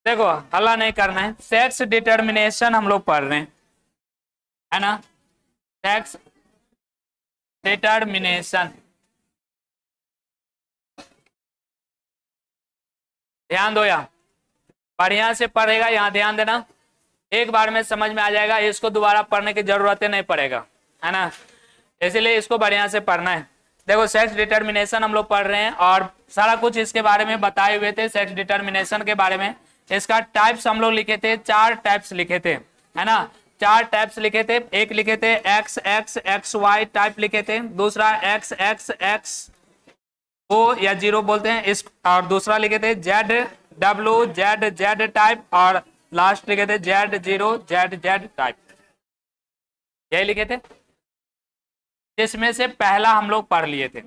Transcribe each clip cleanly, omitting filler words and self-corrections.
देखो हल्ला नहीं करना है, सेक्स डिटर्मिनेशन हम लोग पढ़ रहे हैं, है ना। सेक्स डिटर्मिनेशन, ध्यान दो यहाँ, बढ़िया से पढ़ेगा, यहाँ ध्यान देना, एक बार में समझ में आ जाएगा, इसको दोबारा पढ़ने की जरूरत नहीं पड़ेगा, है ना। इसीलिए इसको बढ़िया से पढ़ना है। देखो सेक्स डिटर्मिनेशन हम लोग पढ़ रहे हैं और सारा कुछ इसके बारे में बताए हुए थे, सेक्स डिटर्मिनेशन के बारे में। इसका टाइप्स हम लोग लिखे थे, 4 टाइप्स लिखे थे, है ना। 4 टाइप्स लिखे थे, एक लिखे थे X X X Y type लिखे थे, दूसरा एक्स एक्स एक्स ओ या जीरो बोलते हैं इस, और दूसरा लिखे थे Z W Z Z type, और लास्ट लिखे थे Z zero Z Z type, यही लिखे थे। जिसमें से पहला हम लोग पढ़ लिए थे,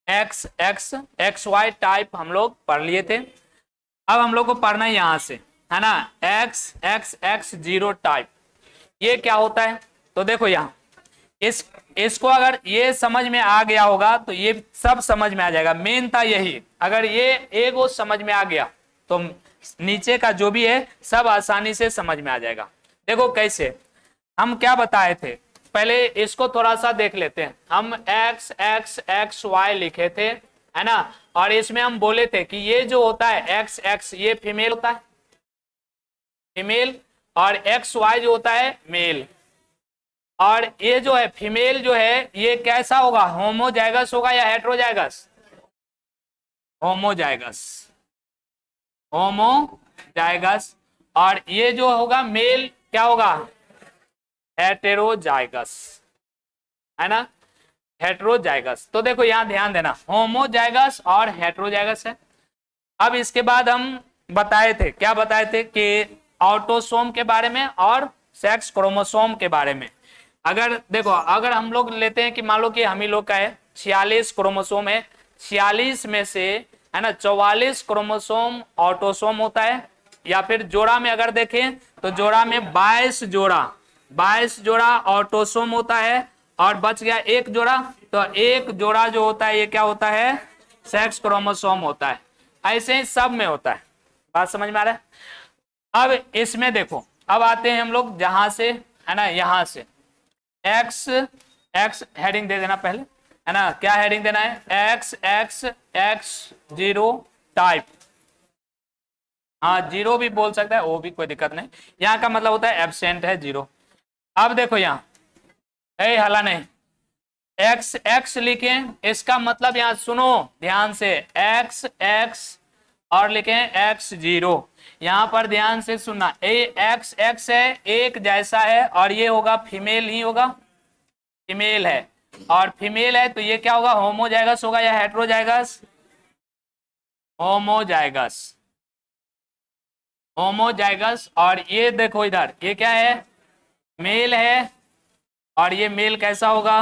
X X X Y type हम लोग पढ़ लिए थे। अब हम लोग को पढ़ना है यहां से, है ना, x X X zero type, ये क्या होता है। तो देखो यहाँ इसको अगर ये समझ में आ गया होगा तो ये सब समझ में आ जाएगा, मेन था यही। अगर ये एक वो समझ में आ गया तो नीचे का जो भी है सब आसानी से समझ में आ जाएगा। देखो कैसे, हम क्या बताए थे, पहले इसको थोड़ा सा देख लेते हैं। हम एक्स एक्स एक्स वाई लिखे थे, है ना, और इसमें हम बोले थे कि ये जो होता है एक्स एक्स ये फीमेल होता है, फीमेल, और एक्स वाई जो होता है मेल, और ये जो है फीमेल जो है ये कैसा होगा, होमोजाइगस होगा या हेट्रोजाइगस, होमोजाइगस, होमोजाइगस, और ये जो होगा मेल क्या होगा, हेटेरोजाइगस, है ना, हेट्रोजाइगस। तो देखो यहां ध्यान देना, होमोजाइगस और हेट्रोजाइगस है। अब इसके बाद हम बताए थे, क्या बताए थे कि ऑटोसोम के बारे में और सेक्स क्रोमोसोम के बारे में। अगर देखो अगर हम लोग लेते हैं कि मान लो कि हम ही लोग का है 46 क्रोमोसोम है, 46 में से, है ना, 44 क्रोमोसोम ऑटोसोम होता है, या फिर जोड़ा में अगर देखें तो जोड़ा में 22 जोड़ा ऑटोसोम होता है, और बच गया एक जोड़ा, तो एक जोड़ा जो होता है ये क्या होता है, सेक्स क्रोमोसोम होता है। ऐसे ही सब में होता है, बात समझ में आ रहा है। अब इसमें देखो, अब आते हैं हम लोग जहां से, है ना, यहां से एक्स एक्स हेडिंग दे देना पहले, है ना, क्या हेडिंग देना है, x X X zero type, हाँ जीरो भी बोल सकता है, वो भी कोई दिक्कत नहीं, यहाँ का मतलब होता है एब्सेंट है जीरो। अब देखो यहाँ हला नहीं, एक्स एक्स लिखें, इसका मतलब यहां सुनो ध्यान से, एक्स एक्स और लिखें एक्स जीरो, यहां पर ध्यान से सुनना, ए एक्स एक्स है एक जैसा है, और ये होगा फीमेल ही होगा, फीमेल है, और फीमेल है तो ये क्या होगा, होमोजाइगस होगा या हेट्रोजाइगस, होमोजाइगस, होमोजाइगस। और ये देखो इधर ये क्या है, मेल है, और ये मेल कैसा होगा,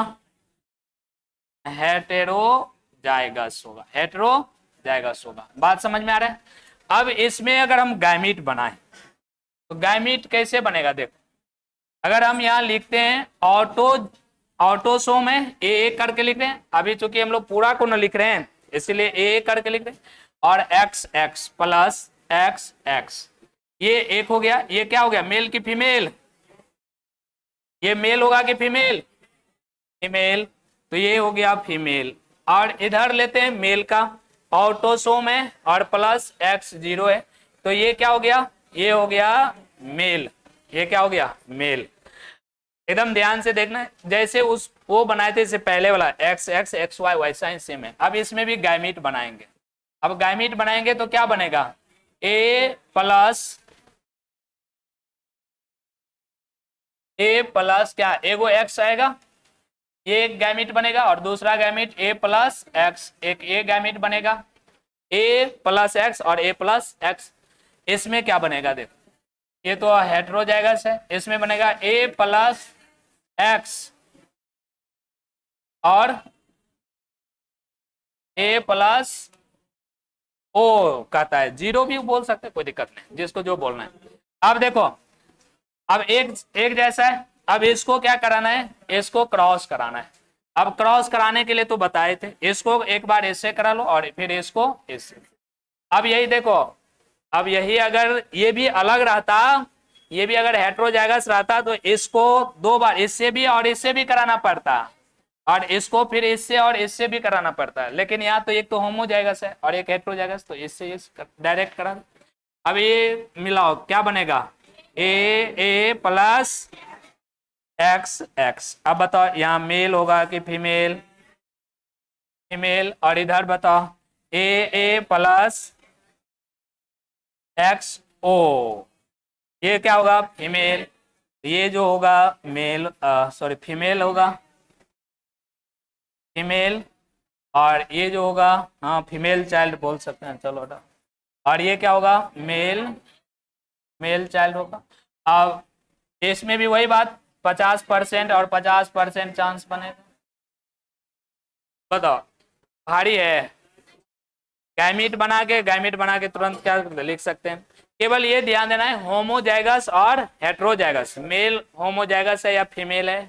हेटेरोजाइगस होगा, हेटेरोजाइगस होगा, बात समझ में आ रहा है। अब इसमें अगर हम गैमीट बनाएं तो गैमीट कैसे बनेगा, देखो अगर हम यहाँ लिखते हैं ऑटोसोम है, ए करके लिख रहे हैं, अभी चूंकि हम लोग पूरा को न लिख रहे हैं इसीलिए ए करके लिख रहे हैं, और x x plus x x, ये एक हो गया, ये क्या हो गया, मेल की फीमेल, ये मेल होगा कि फीमेल, फीमेल, तो ये हो गया फीमेल। और इधर लेते हैं मेल का, ऑटोसोम है और प्लस एक्स जीरो है, तो ये क्या हो गया, ये हो गया मेल, ये क्या हो गया, मेल। एकदम ध्यान से देखना, जैसे उस वो बनाए थे इससे पहले वाला एक्स एक्स एक्स वाई, वैसा ही सेम है। अब इसमें भी गैमीट बनाएंगे, अब गैमीट बनाएंगे तो क्या बनेगा, ए प्लस क्या, एगो एक्स आएगा, ये एक गैमीट बनेगा, और दूसरा गैमीट ए प्लस एक्स, एक ए गैमीट बनेगा, ए प्लस एक्स और ए प्लस एक्स। इसमें क्या बनेगा, देखो ये तो हेटेरोजाइगस है, इसमें बनेगा ए प्लस एक्स और ए प्लस ओ, कहता है जीरो भी बोल सकते हैं, कोई दिक्कत नहीं, जिसको जो बोलना है। अब देखो, अब एक एक जैसा है, अब इसको क्या कराना है, इसको क्रॉस कराना है। अब क्रॉस कराने के लिए तो बताए थे, इसको एक बार इससे करा लो और फिर इसको इससे। अब यही देखो अब यही अगर ये भी अलग रहता, ये भी अगर हेट्रोजाइगस रहता तो इसको दो बार इससे भी और इससे भी कराना पड़ता, और इसको फिर इससे और इससे भी कराना पड़ता है। लेकिन यहाँ तो एक तो होमोजाइगस है और एक हेट्रोजाइगस, तो इससे इस डायरेक्ट करा। अब ये मिलाओ क्या बनेगा, ए ए प्लस एक्स एक्स। अब बताओ यहाँ मेल होगा कि फीमेल, फीमेल। और इधर बताओ ए ए प्लस एक्स ओ, ये क्या होगा फीमेल, ये जो होगा मेल, सॉरी फीमेल होगा, फीमेल। और ये जो होगा, हाँ फीमेल चाइल्ड बोल सकते हैं, चलो ना। और ये क्या होगा मेल, मेल चाइल्ड होगा। अब इसमें भी वही बात, 50% और 50% चांस बनेगा। बताओ भारी है, गैमीट बना के तुरंत क्या लिख सकते हैं। केवल ये ध्यान देना है होमोजाइगस और हेट्रोजाइगस, मेल होमोजाइगस है या फीमेल है,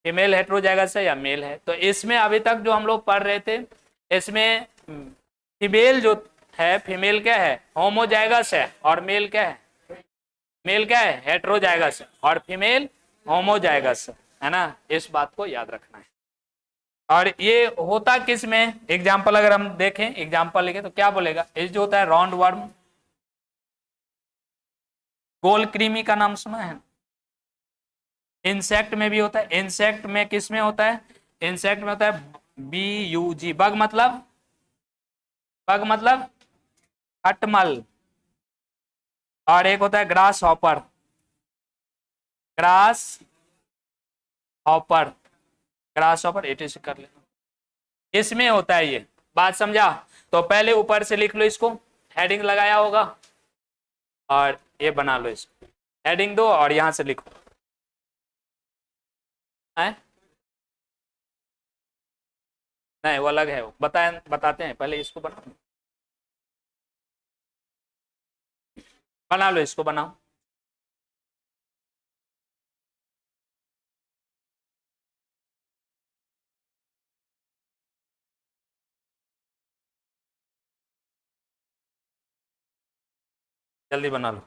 फीमेल हेट्रोजाइगस है या मेल है। तो इसमें अभी तक जो हम लोग पढ़ रहे थे, इसमें फीमेल जो है, फीमेल क्या है होमोजाइगस है, और मेल क्या है, मेल क्या है हेट्रोजाइगस, और फीमेल होमोजाइगस है ना। इस बात को याद रखना है। और ये होता किस में, एग्जाम्पल अगर हम देखें, एग्जाम्पल लिखे तो क्या बोलेगा, ये जो होता है राउंड वर्म, गोल कृमि का नाम सुना है। इंसेक्ट में भी होता है, इंसेक्ट में किस में होता है, इंसेक्ट में होता है BUG, बग मतलब, बग मतलब खटमल। और एक होता है grass hopper, grass hopper, grass hopper eighty कर लेना, इसमें होता है ये। बात समझा। तो पहले ऊपर से लिख लो इसको, हेडिंग लगाया होगा, और ये बना लो इसको, हेडिंग दो और यहां से लिखो है? नहीं वो अलग है, वो बताते हैं, पहले इसको बनाओ, बना लो इसको, बनाओ। जल्दी बना लो।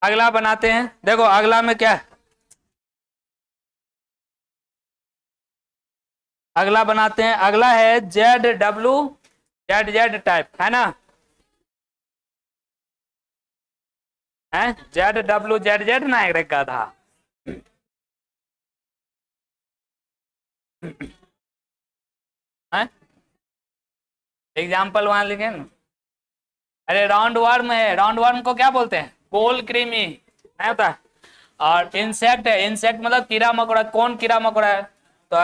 अगला बनाते हैं, देखो अगला में क्या है, अगला बनाते हैं, अगला है Z W Z Z type, है ना, है जेड डब्ल्यू जेड जेड ना एक रखा था। एग्जाम्पल वहां लिखे ना। अरे राउंड वर्म है, राउंड वर्म को क्या बोलते हैं, कोल क्रीमी, नहीं होता है। और इंसेक्ट है, इंसेक्ट मतलब कीड़ा मकोड़ा, कौन कीड़ा मकोड़ा है, तो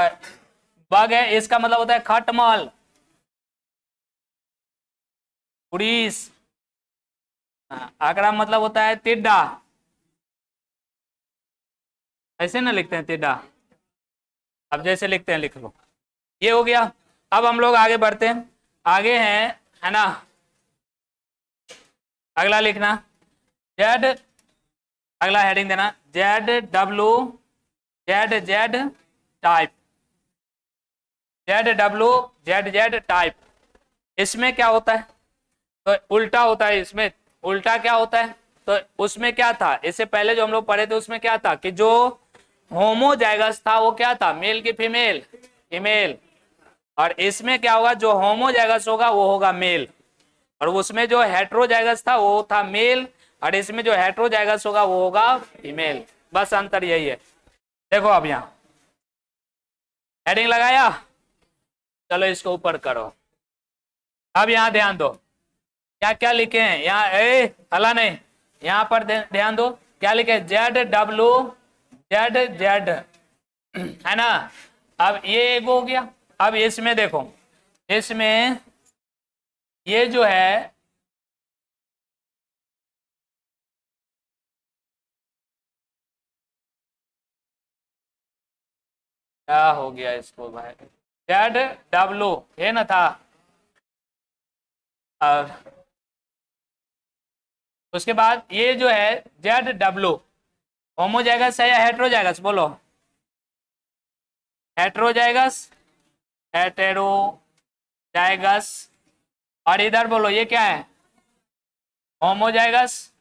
बग है, इसका मतलब होता है खटमल, उड़ीस। आंकड़ा मतलब होता है टिड्डा, ऐसे ना लिखते हैं टिड्डा, अब जैसे लिखते हैं लिख लो, ये हो गया। अब हम लोग आगे बढ़ते हैं, आगे हैं, है ना, अगला लिखना जेड, अगला हेडिंग देना Z W Z Z type, Z W Z Z type. इसमें क्या होता है, तो उल्टा होता है इसमें, उल्टा क्या होता है, तो उसमें क्या था, इससे पहले जो हम लोग पढ़े थे उसमें क्या था कि जो होमोजाइगस था वो क्या था, मेल की फीमेल, फीमेल। और इसमें क्या होगा, जो होमोजाइगस होगा वो होगा मेल, और उसमें जो हेट्रोजाइगस था वो था मेल, और इसमें जो हेट्रोजाइगस होगा वो होगा फीमेल, बस अंतर यही है। देखो अब यहाँ हेडिंग लगाया, चलो इसको ऊपर करो। अब यहाँ ध्यान दो क्या क्या लिखे हैं यहाँ, हला नहीं, यहाँ पर ध्यान दो क्या लिखे, जेड डब्ल्यू जेड जेड, है ना। अब ये एक हो गया, अब इसमें देखो, इसमें ये जो है, क्या हो गया इसको भाई, जेड डब्ल्यू ये ना था, और उसके बाद ये जो है जेड डब्ल्यू, होमोजाइगस है या हेट्रोजाइगस, बोलो, हेट्रोजाइगस, हेटेरोजाइगस, और इधर बोलो ये क्या है, होमोजाइगस,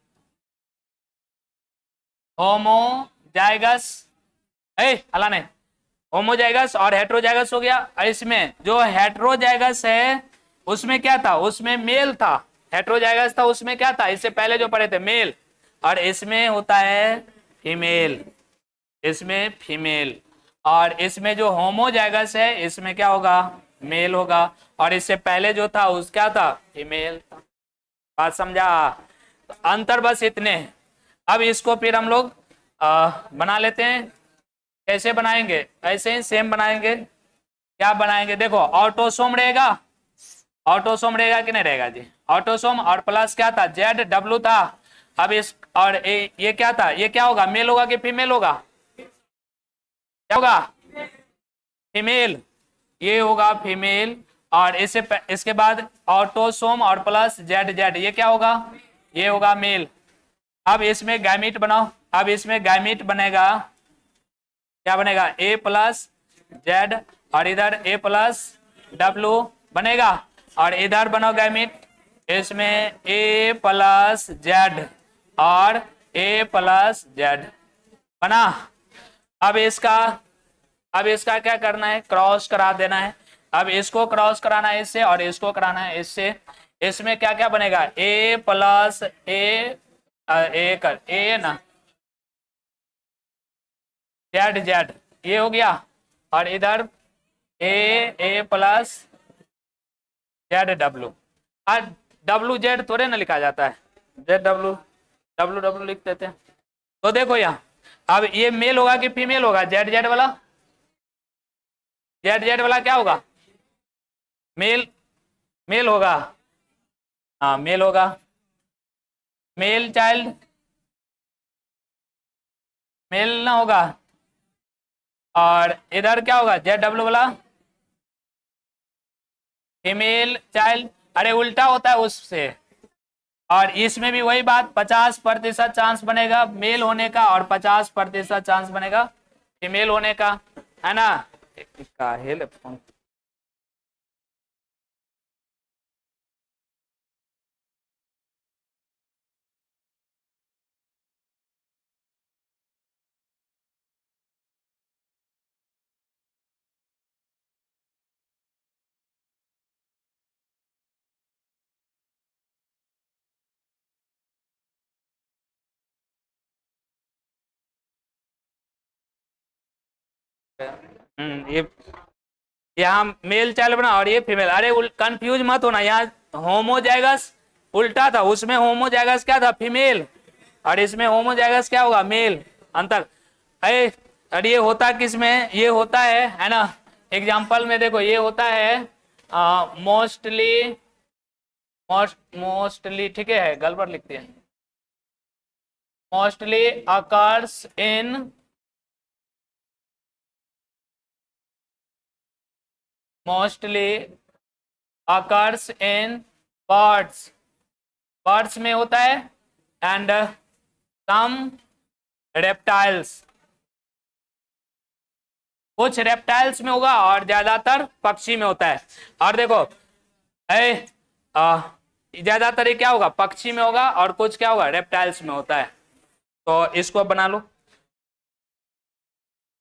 होमोजाइगस, हला नहीं, होमोजाइगस और हेट्रोजाइगस हो गया। और इसमें जो हेट्रोजाइगस है उसमें क्या था, उसमें मेल था, हेट्रोजाइगस था उसमें क्या था, इससे पहले जो पढ़े थे मेल, और इसमें होता है फीमेल, इसमें फीमेल। और इसमें जो होमोजाइगस है इसमें क्या होगा, मेल होगा, और इससे पहले जो था उस क्या था, फीमेल था। बात समझा, तो अंतर बस इतने हैं। अब इसको फिर हम लोग बना लेते हैं, कैसे बनाएंगे, ऐसे ही सेम बनाएंगे। क्या बनाएंगे, देखो ऑटोसोम रहेगा, ऑटोसोम रहेगा कि नहीं रहेगा जी, ऑटोसोम, और प्लस क्या था, जेड डब्ल्यू था। अब इस और ये क्या था, ये क्या होगा, मेल होगा कि फीमेल होगा, क्या होगा, फीमेल, ये होगा फीमेल। और इसके बाद ऑटोसोम और प्लस जेड जेड, ये क्या होगा, ये होगा मेल। अब इसमें गैमीट बनाओ, अब इसमें गैमीट बनेगा, क्या बनेगा, ए प्लस जेड, और इधर ए प्लस डब्ल्यू बनेगा, और इधर बनाओ गैमीट, इसमें ए प्लस जेड और ए प्लस जेड बना। अब इसका, अब इसका क्या करना है, क्रॉस करा देना है। अब इसको क्रॉस कराना है इससे, और इसको कराना है इससे। इसमें क्या क्या बनेगा, ए प्लस ए कर ए ना, जेड जेड, ये हो गया, और इधर ए ए प्लस जेड डब्ल्यू। आज डब्ल्यू जेड थोड़े ना लिखा जाता है, जेड डब्ल्यू, डब्ल्यू डब्ल्यू लिख देते हैं। तो देखो यहाँ, अब ये मेल होगा कि फीमेल होगा, जेड जेड वाला, जेड जेड वाला क्या होगा, मेल, मेल होगा, हाँ मेल होगा, मेल चाइल्ड, मेल ना होगा। और इधर क्या होगा, जेड डब्ल्यू वाला फीमेल चाइल्ड, अरे उल्टा होता है उससे। और इसमें भी वही बात, 50% चांस बनेगा मेल होने का, और 50% चांस बनेगा फीमेल होने का, है ना। ये यहाँ मेल चाइल्ड बना और ये फीमेल। अरे कंफ्यूज मत होना, यहाँ होमोजाइगस उल्टा था, उसमें होमोजाइगस क्या था, फीमेल, और इसमें होमोजाइगस क्या होगा, मेल। अंतर। अरे ये होता किसमें, ये होता है ना, एग्जाम्पल में देखो, ये होता है मोस्टली, मोस्टली ठीक है, गड़बड़ लिखती है, mostly occurs in, mostly occurs in birds, birds में होता है, एंड सम रेप्टाइल्स, कुछ रेप्टाइल्स में होगा और ज्यादातर पक्षी में होता है। और देखो ज्यादातर ये क्या होगा, पक्षी में होगा, और कुछ क्या होगा, रेप्टाइल्स में होता है। तो इसको बना लो।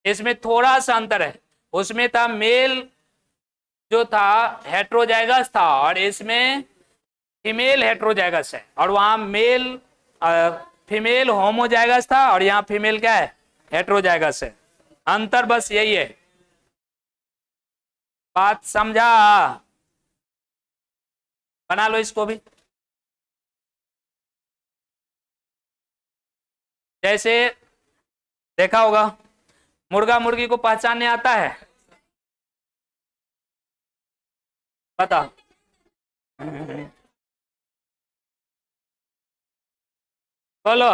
इसमें थोड़ा सा अंतर है, उसमें था मेल जो था हेट्रोजाइगस था, और इसमें फीमेल हेट्रोजाइगस है, और वहां मेल फीमेल होमोजाइगस था, और यहाँ फीमेल क्या है, हेट्रोजाइगस है। अंतर बस यही है, बात समझा। बना लो इसको भी। जैसे देखा होगा, मुर्गा मुर्गी को पहचानने आता है, बता। बोलो।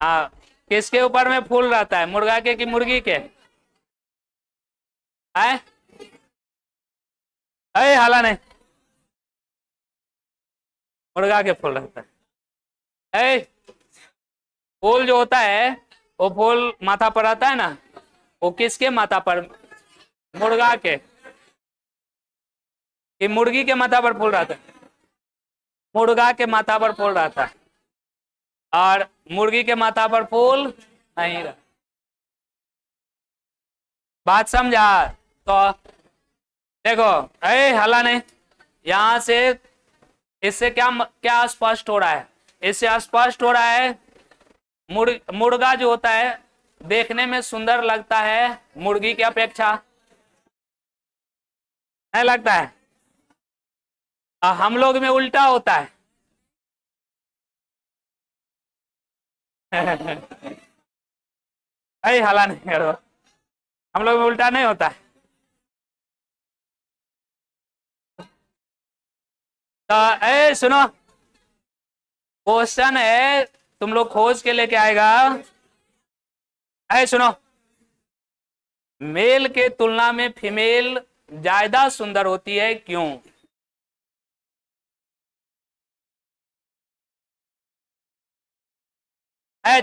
हाँ, किसके ऊपर में फूल रहता है, मुर्गा के कि मुर्गी के, है हाला नहीं, मुर्गा के फूल रहता है। फूल जो होता है, वो फूल माथा पर आता है ना, वो किसके माथा पर, मुर्गा के कि मुर्गी के माथा पर फूल रहता है, मुर्गा के माथा पर फूल रहता है, और मुर्गी के माथा पर फूल नहीं रहता। बात समझा। तो देखो, हला नहीं, यहां से इससे क्या क्या स्पष्ट हो रहा है, इससे स्पष्ट हो रहा है मुर्गा जो होता है देखने में सुंदर लगता है मुर्गी की अपेक्षा, नहीं लगता है। हम लोग में उल्टा होता है। हला नहीं करो, हम लोग में उल्टा नहीं होता है। तो सुनो, क्वेश्चन है, तुम लोग खोज के लेके आएगा। सुनो, मेल के तुलना में फीमेल ज्यादा सुंदर होती है, क्यों।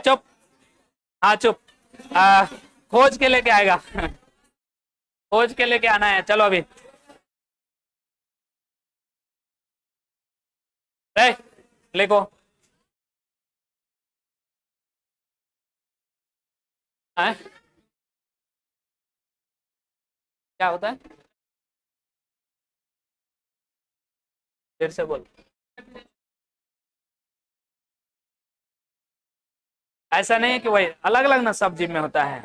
चुप, हाँ चुप। खोज के लेके आएगा। खोज के लेके आना है, चलो अभी। लिखो। क्या होता है, फिर से बोल। ऐसा नहीं है कि वही अलग अलग ना, सब जीव में होता है,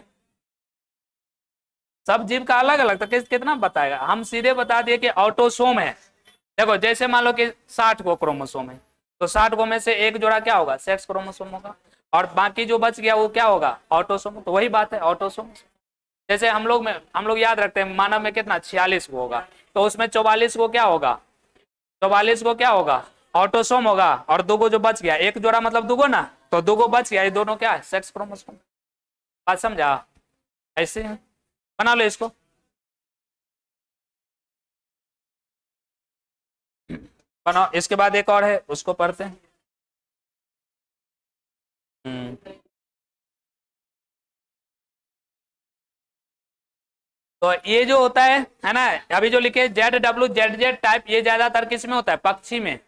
सब जीव का अलग अलग, तो कितना बताएगा, हम सीधे बता दिए कि ऑटोसोम है। देखो जैसे मान लो कि 60 गो क्रोमोसोम है, तो 60 गो में से एक जोड़ा क्या होगा, सेक्स क्रोमोसोम होगा, और बाकी जो बच गया वो क्या होगा, ऑटोसोम। तो वही बात है, ऑटोसोम। जैसे हम लोग याद रखते हैं, मानव में कितना 46 गो होगा, तो उसमें 44 गो क्या होगा, 44 गो क्या होगा, ऑटोसोम होगा, और दो गो जो बच गया, एक जोड़ा मतलब दुगो ना, तो दो गो बच गया, ये दोनों क्या है, सेक्स क्रोमोसोम। बात समझा। ऐसे बना लो इसको। बनाओ, इसके बाद एक और है, उसको पढ़ते हैं। तो ये जो होता है ना, अभी जो लिखे ZWZZ टाइप, ये ज्यादातर किस में होता है, पक्षी में,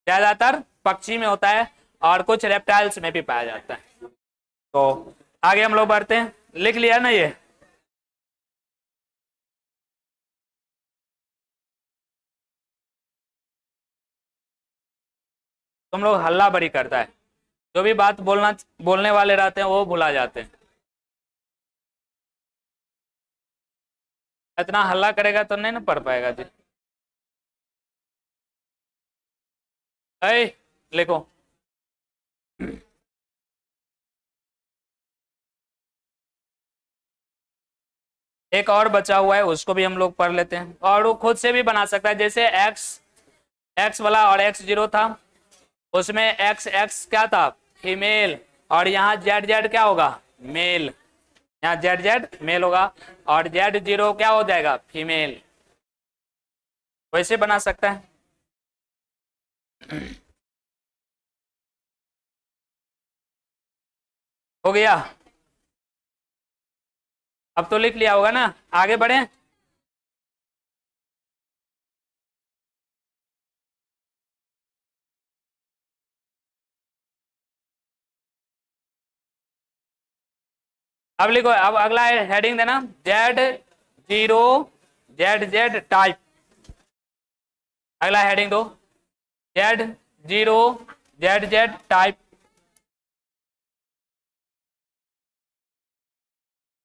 ज्यादातर पक्षी में होता है, और कुछ रेप्टाइल्स में भी पाया जाता है। तो आगे हम लोग बढ़ते हैं, लिख लिया ना ये। तुम लोग हल्ला बड़ी करता है, जो भी बात बोलने वाले रहते हैं वो भुला जाते हैं। इतना हल्ला करेगा तो नहीं ना पढ़ पाएगा जी। ऐ लिखो। एक और बचा हुआ है, उसको भी हम लोग पढ़ लेते हैं, और वो खुद से भी बना सकता है। जैसे एक्स वाला और x0 था, उसमें एक्स क्या था, फीमेल, और यहाँ जेड क्या होगा, मेल। यहाँ जेड मेल होगा, और Z0 क्या हो जाएगा, फीमेल। वैसे बना सकता है। हो गया, अब तो लिख लिया होगा ना, आगे बढ़े। अब लिखो, अब अगला हेडिंग देना, Z0 ZZ टाइप। अगला हेडिंग दो, Z0 ZZ type.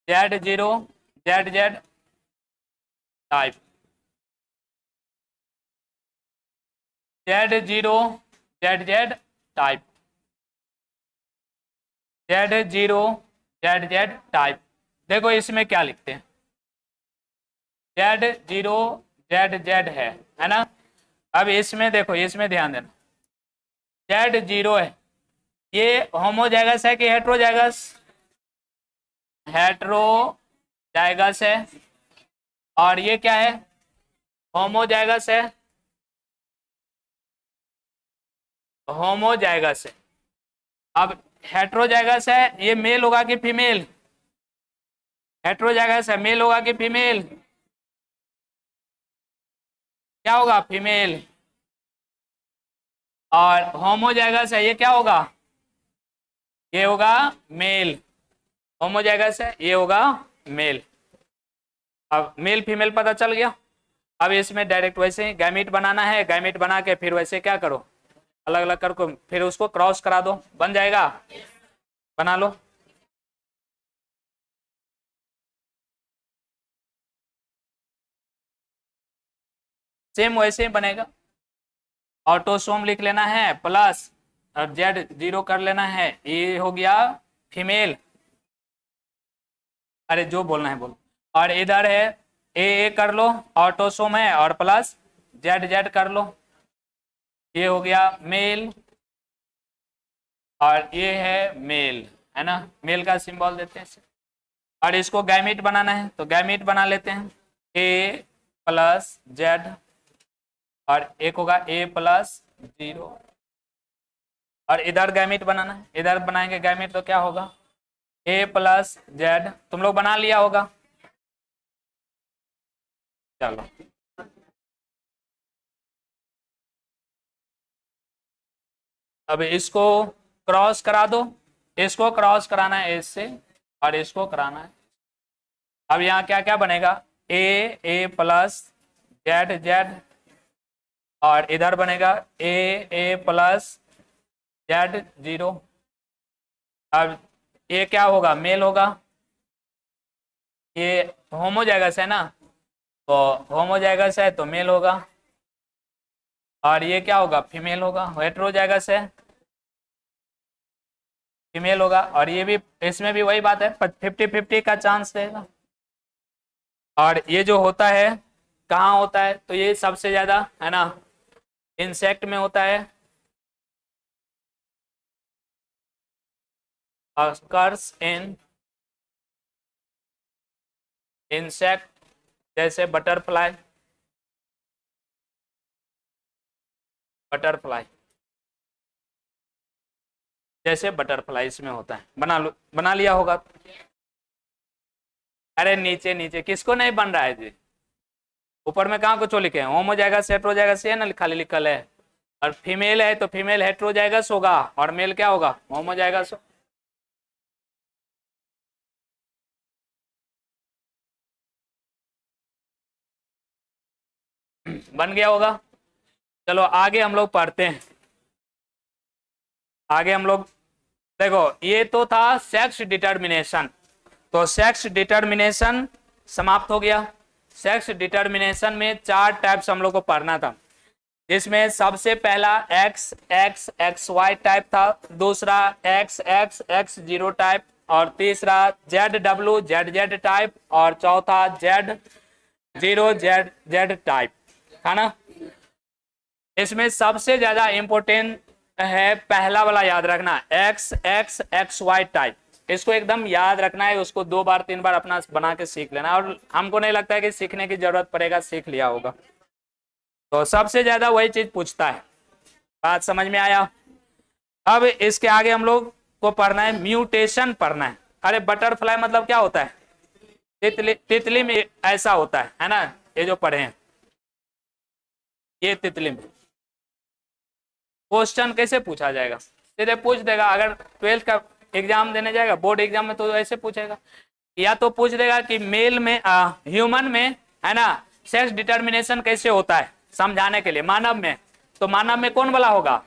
Z0 ZZ type. Z0 ZZ type. Z0 ZZ type. देखो इसमें क्या लिखते हैं, Z0 ZZ है ना। अब इसमें देखो, इसमें ध्यान देना, Z0 है, ये होमोजाइगस है कि हेट्रोजाइगस, हेट्रोजाइगस है। और ये क्या है, होमोजाइगस है, होमोजाइगस है। अब हेट्रोजाइगस है, ये मेल होगा कि फीमेल, हेट्रोजाइगस है, मेल होगा कि फीमेल, क्या होगा, फीमेल। और होमोजाइगस है, ये क्या होगा, ये होगा मेल। होमोजाइगस है, ये होगा मेल। अब मेल फीमेल पता चल गया। अब इसमें डायरेक्ट वैसे ही गैमीट बनाना है, गैमीट बना के फिर वैसे क्या करो, अलग अलग करके फिर उसको क्रॉस करा दो, बन जाएगा। बना लो। सेम वैसे ही बनेगा। ऑटोसोम लिख लेना है प्लस, और Z0 कर लेना है, ये हो गया फीमेल। अरे जो बोलना है बोलो। और इधर है ए कर लो, ऑटोसोम है, और प्लस Z कर लो, ये हो गया मेल, और ये है मेल, है ना, मेल का सिंबल देते हैं। और इसको गैमीट बनाना है तो गैमीट बना लेते हैं, A प्लस Z, और एक होगा A+0। और इधर गैमीट बनाना है, इधर बनाएंगे गैमीट तो क्या होगा, A+Z। तुम लोग बना लिया होगा, चलो। अब इसको क्रॉस करा दो, इसको क्रॉस कराना है इससे, और इसको कराना है। अब यहाँ क्या क्या बनेगा, A+Z, और इधर बनेगा A+Z0। अब ये क्या होगा, मेल होगा, ये होमोजाइगस है ना, तो होमोजाइगस है तो मेल होगा। और ये क्या होगा, फीमेल होगा, हेट्रोजाइगस है, फीमेल होगा। और ये भी, इसमें भी वही बात है, 50-50 का चांस रहेगा। और ये जो होता है कहाँ होता है, तो ये सबसे ज्यादा है ना इंसेक्ट में होता है, occurs in इंसेक्ट, जैसे बटरफ्लाई, बटरफ्लाई जैसे बटरफ्लाई इसमें होता है। बना लो, बना लिया होगा। अरे नीचे नीचे किसको नहीं बन रहा है जी, ऊपर में कहाँ कुछ लिखे हैं, होमोजाइगस हेट्रोजाइगस है ना खाली लिखल है। और फीमेल है तो फीमेल हेट्रोजाइगस होगा, और मेल क्या होगा, होमोजाइगस। बन गया होगा। चलो आगे हम लोग पढ़ते हैं। आगे हम लोग देखो, ये तो था सेक्स डिटर्मिनेशन, तो सेक्स डिटर्मिनेशन समाप्त हो गया। सेक्स डिटर्मिनेशन में 4 टाइप्स हम लोग को पढ़ना था, जिसमें सबसे पहला X X X Y type था, दूसरा X X X zero type, और तीसरा Z W Z Z type, और चौथा Z zero Z Z type, है ना। इसमें सबसे ज्यादा इंपॉर्टेंट है पहला वाला, याद रखना, X X X Y type. इसको एकदम याद रखना है, उसको 2 बार 3 बार अपना बना के सीख लेना, और हमको नहीं लगता है कि सीखने की जरूरत पड़ेगा, सीख लिया होगा। तो सबसे ज्यादा वही चीज पूछता है। बात समझ में आया। अब इसके आगे हम लोग को पढ़ना है म्यूटेशन पढ़ना है। अरे बटरफ्लाई मतलब क्या होता है? तितली, तितली में ऐसा होता है ना, ये जो पढ़े हैं, ये तितली में क्वेश्चन कैसे पूछा जाएगा? सीधे पूछ देगा। अगर 12th का एग्जाम देने जाएगा, बोर्ड एग्जाम में, तो ऐसे पूछेगा, या तो पूछ देगा कि मेल में ह्यूमन में, है ना, सेक्स डिटर्मिनेशन कैसे होता है, समझाने के लिए। मानव में, तो मानव में कौन वाला होगा?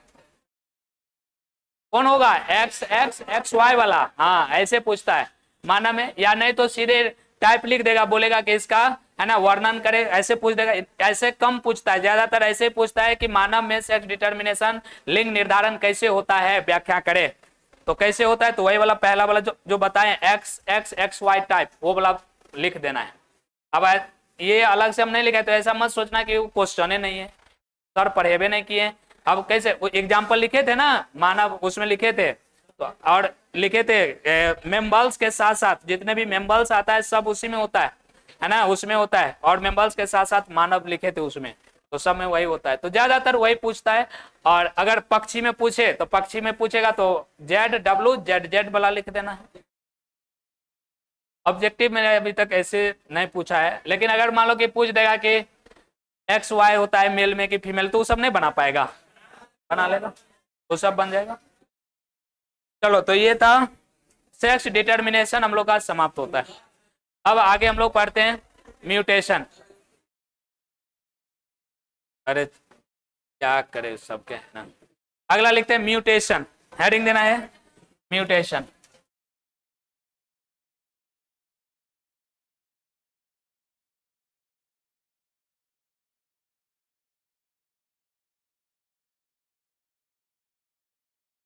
कौन होगा? एक्स एक्स एक्स वाई वाला। हाँ, ऐसे पूछता है मानव में। या नहीं तो सीधे टाइप लिख देगा, बोलेगा कि इसका, है ना, वर्णन करे, ऐसे पूछ देगा। ऐसे कम पूछता है, ज्यादातर ऐसे पूछता है कि मानव में सेक्स डिटर्मिनेशन, लिंग निर्धारण कैसे होता है, व्याख्या करे। तो कैसे होता है, तो वही वाला पहला वाला जो बताए, X X X Y type, वो वाला लिख देना है। अब ये अलग से हम नहीं लिखा, तो ऐसा मत सोचना कि वो क्वेश्चन ही नहीं है, सर पढ़ेबे नहीं किए। अब कैसे एग्जाम्पल लिखे थे ना मानव, उसमें लिखे थे, तो और लिखे थे मेम्बल्स के साथ साथ जितने भी मेम्बल्स आता है सब उसी में होता है ना, उसमें होता है। और मेम्बल्स के साथ साथ मानव लिखे थे उसमें, तो सब में वही होता है। तो ज्यादातर वही पूछता है। और अगर पक्षी में पूछे, तो पक्षी में पूछेगा तो जेड डब्ल्यू जेड जेड वाला लिख देना है। ऑब्जेक्टिव में अभी तक ऐसे नहीं पूछा है, लेकिन अगर मान लो कि पूछ देगा कि एक्स वाई होता है मेल में कि फीमेल, तो वो सब नहीं बना पाएगा, बना लेगा, तो सब बन जाएगा। चलो, तो ये था सेक्स डिटर्मिनेशन, हम लोग का समाप्त होता है। अब आगे हम लोग पढ़ते हैं म्यूटेशन। अरे क्या करे सबके ना। अगला लिखते हैं म्यूटेशन, हेडिंग देना है म्यूटेशन।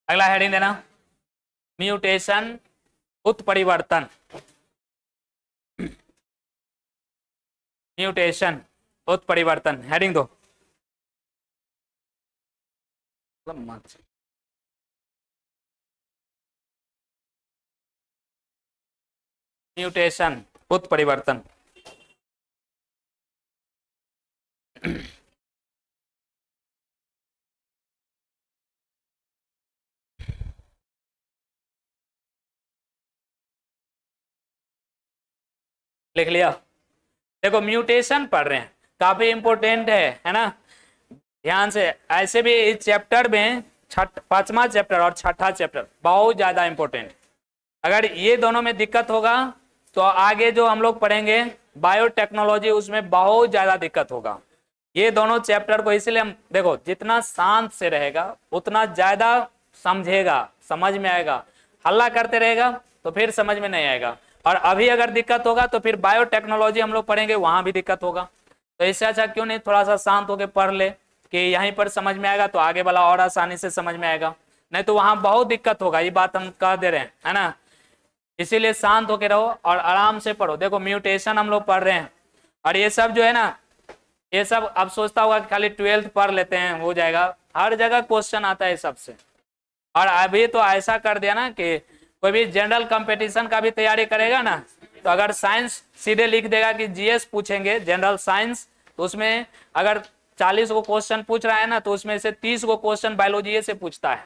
अगला हेडिंग देना म्यूटेशन, उत्परिवर्तन। म्यूटेशन, उत्परिवर्तन, हेडिंग दो। म्यूटेशन, उत्परिवर्तन। लिख लिया? देखो म्यूटेशन पढ़ रहे हैं, काफी इंपॉर्टेंट है ना, ध्यान से। ऐसे भी इस चैप्टर में 5वां चैप्टर और 6ठा चैप्टर बहुत ज्यादा इंपॉर्टेंट। अगर ये दोनों में दिक्कत होगा तो आगे जो हम लोग पढ़ेंगे बायोटेक्नोलॉजी, उसमें बहुत ज्यादा दिक्कत होगा। ये दोनों चैप्टर को इसलिए हम, देखो, जितना शांत से रहेगा उतना ज्यादा समझेगा, समझ में आएगा। हल्ला करते रहेगा तो फिर समझ में नहीं आएगा। और अभी अगर दिक्कत होगा तो फिर बायोटेक्नोलॉजी हम लोग पढ़ेंगे, वहां भी दिक्कत होगा। तो इससे अच्छा क्यों नहीं थोड़ा सा शांत होकर पढ़ ले, कि यहीं पर समझ में आएगा तो आगे वाला और आसानी से समझ में आएगा। नहीं तो वहां बहुत दिक्कत होगा, ये बात हम कह दे रहे हैं, है ना। इसीलिए शांत होके रहो और आराम से पढ़ो। देखो म्यूटेशन हम लोग पढ़ रहे हैं, और ये सब जो है ना, ये सब अब सोचता होगा कि खाली 12th पढ़ लेते हैं हो जाएगा। हर जगह क्वेश्चन आता है सबसे। और अभी तो ऐसा कर दिया ना कि कोई भी जनरल कंपटीशन का भी तैयारी करेगा ना, तो अगर साइंस सीधे लिख देगा कि जीएस पूछेंगे, जनरल साइंस, तो उसमें अगर 40 को क्वेश्चन पूछ रहा है ना, तो उसमें से 30 को क्वेश्चन बायोलॉजी से पूछता है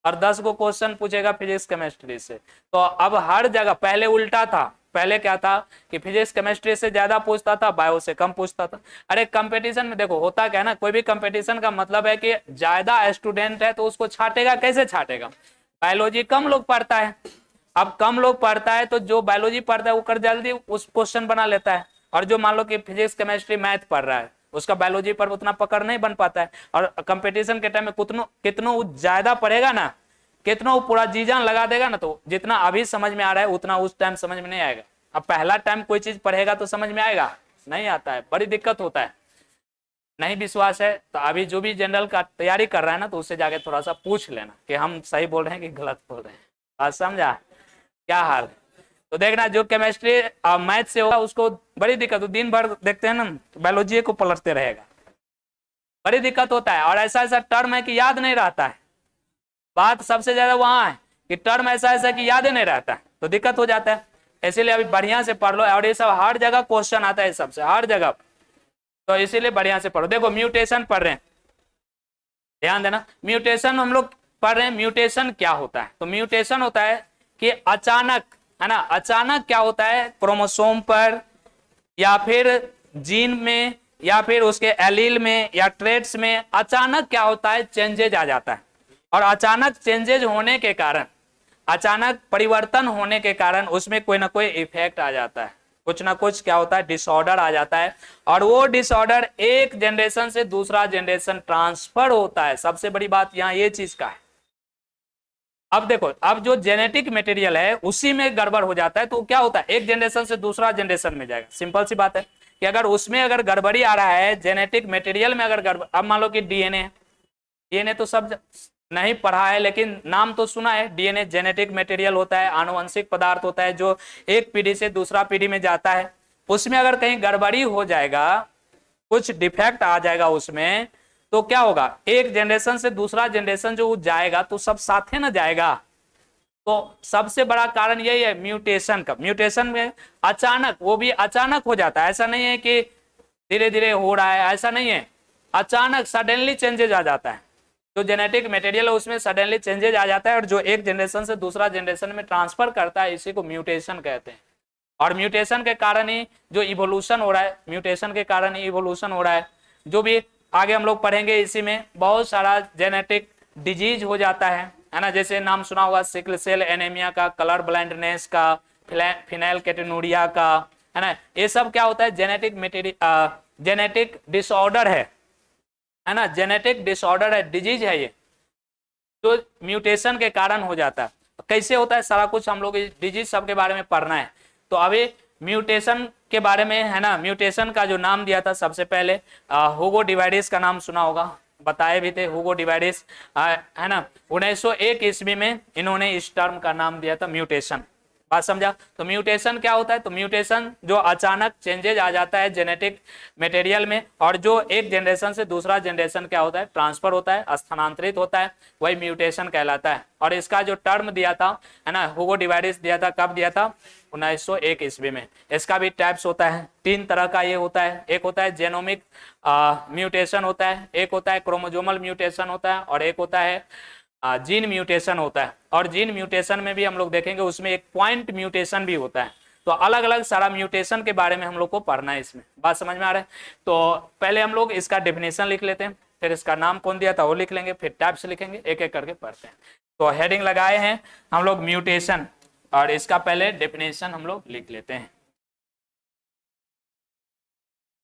और 10 को क्वेश्चन पूछेगा फिजिक्स केमिस्ट्री से। तो अब हर जगह, पहले उल्टा था, पहले क्या था कि फिजिक्स केमिस्ट्री से ज्यादा पूछता था, बायो से कम पूछता था। अरे कंपटीशन में देखो होता क्या है ना, कोई भी कंपटीशन का मतलब है कि ज्यादा स्टूडेंट है तो उसको छाटेगा, कैसे छाटेगा? बायोलॉजी कम लोग पढ़ता है, अब कम लोग पढ़ता है तो जो बायोलॉजी पढ़ता है वो कर जल्दी उस क्वेश्चन बना लेता है, और जो मान लो कि फिजिक्स केमिस्ट्री मैथ पढ़ रहा है उसका बायोलॉजी पर उतना पकड़ नहीं बन पाता है। और कंपटीशन के टाइम में कितनो ज्यादा पढ़ेगा ना, कितना वो पूरा जी जान लगा देगा ना, तो जितना अभी समझ में आ रहा है उतना उस टाइम समझ में नहीं आएगा। अब पहला टाइम कोई चीज पढ़ेगा तो समझ में आएगा नहीं आता है, बड़ी दिक्कत होता है। नहीं विश्वास है तो अभी जो भी जनरल का तैयारी कर रहा है ना, तो उससे जाके थोड़ा सा पूछ लेना कि हम सही बोल रहे हैं कि गलत बोल रहे हैं। बात समझा? क्या हाल है? तो देखना जो केमिस्ट्री मैथ से होगा उसको बड़ी दिक्कत हो, दिन भर देखते हैं ना बायोलॉजी को पलटते रहेगा, बड़ी दिक्कत होता है। और ऐसा ऐसा टर्म है कि याद नहीं रहता है, बात सबसे ज्यादा वहां है कि टर्म ऐसा ऐसा कि याद ही नहीं रहता है, तो दिक्कत हो जाता है। इसीलिए अभी बढ़िया से पढ़ लो, और ये सब हर जगह क्वेश्चन आता है, सबसे हर जगह, तो इसीलिए बढ़िया से पढ़ो। देखो म्यूटेशन पढ़ रहे हैं, ध्यान देना, म्यूटेशन हम लोग पढ़ रहे हैं। म्यूटेशन क्या होता है? तो म्यूटेशन होता है कि अचानक, है ना, अचानक क्या होता है क्रोमोसोम पर या फिर जीन में या फिर उसके एलील में या ट्रेट्स में अचानक क्या होता है चेंजेज आ जाता है। और अचानक चेंजेज होने के कारण, अचानक परिवर्तन होने के कारण उसमें कोई ना कोई इफेक्ट आ जाता है, कुछ ना कुछ क्या होता है डिसऑर्डर आ जाता है। और वो डिसऑर्डर एक जनरेशन से दूसरा जनरेशन ट्रांसफर होता है। सबसे बड़ी बात यहाँ ये चीज का है। अब देखो, अब जो जेनेटिक मटेरियल है उसी में गड़बड़ हो जाता है, तो क्या होता है एक जनरेशन से दूसरा जनरेशन में जाएगा। सिंपल सी बात है कि अगर उसमें अगर गड़बड़ी आ रहा है जेनेटिक मटेरियल में, अगर गड़बड़, अब मान लो कि डीएनए, डीएनए तो सब नहीं पढ़ा है लेकिन नाम तो सुना है। डीएनए जेनेटिक मटेरियल होता है, आनुवंशिक पदार्थ होता है जो एक पीढ़ी से दूसरा पीढ़ी में जाता है। उसमें अगर कहीं गड़बड़ी हो जाएगा, कुछ डिफेक्ट आ जाएगा उसमें, तो क्या होगा एक जनरेशन से दूसरा जनरेशन जो जाएगा तो सब साथे ना जाएगा। तो सबसे बड़ा कारण यही है म्यूटेशन का। म्यूटेशन में अचानक, वो भी अचानक हो जाता है, ऐसा नहीं है कि धीरे धीरे हो रहा है, ऐसा नहीं है, अचानक सडनली चेंजेज आ जाता है। जो जेनेटिक मटेरियल है उसमें सडनली चेंजेज आ जाता है, और जो एक जनरेशन से दूसरा जनरेशन में ट्रांसफर करता है इसी को म्यूटेशन कहते हैं। और म्यूटेशन के कारण ही जो इवोल्यूशन हो रहा है, म्यूटेशन के कारण ही इवोल्यूशन हो रहा है। जो भी आगे हम लोग पढ़ेंगे इसी में बहुत सारा जेनेटिक डिजीज हो जाता है ना, जैसे नाम सुना होगा सिकल सेल एनीमिया का, कलर ब्लाइंडनेस का, फिनाइलकेटोनुरिया का, है ना। ये सब क्या होता है जेनेटिक मटेरियल, जेनेटिक डिसऑर्डर है ना, जेनेटिक डिसऑर्डर है, डिजीज है ये, तो म्यूटेशन के कारण हो जाता है। कैसे होता है सारा कुछ हम लोग डिजीज सब के बारे में पढ़ना है। तो अभी म्यूटेशन के बारे में, है ना, म्यूटेशन का जो नाम दिया था सबसे पहले हुगो डिवाइडिस का नाम सुना होगा, बताए भी थे हुगो डिवाइडिस, है ना। 1901 ईस्वी में इन्होंने इस टर्म का नाम दिया था म्यूटेशन। बात समझा? तो म्यूटेशन क्या होता है? तो म्यूटेशन जो अचानक चेंजेज आ जाता है जेनेटिक मटेरियल में, और जो एक जनरेशन से दूसरा जनरेशन क्या होता है ट्रांसफर होता है, स्थानांतरित होता है, वही म्यूटेशन कहलाता है। और इसका जो टर्म दिया था, है ना, हुगो डिवाइडिस दिया था, कब दिया था? 1901 ईस्वी में। इसका भी टाइप्स होता है, 3 तरह का ये होता है। एक होता है जेनोमिक म्यूटेशन होता है, एक होता है क्रोमोजोमल म्यूटेशन होता है, और एक होता है जीन म्यूटेशन होता है। और जीन म्यूटेशन में भी हम लोग देखेंगे उसमें एक पॉइंट म्यूटेशन भी होता है। तो अलग अलग सारा म्यूटेशन के बारे में हम लोग को पढ़ना है इसमें। बात समझ में आ रहा है? तो पहले हम लोग इसका डेफिनेशन लिख लेते हैं, फिर इसका नाम कौन दिया था वो लिख लेंगे, फिर टाइप्स लिखेंगे, एक एक करके पढ़ते हैं। तो हेडिंग लगाए हैं हम लोग म्यूटेशन, और इसका पहले डेफिनेशन हम लोग लिख लेते हैं।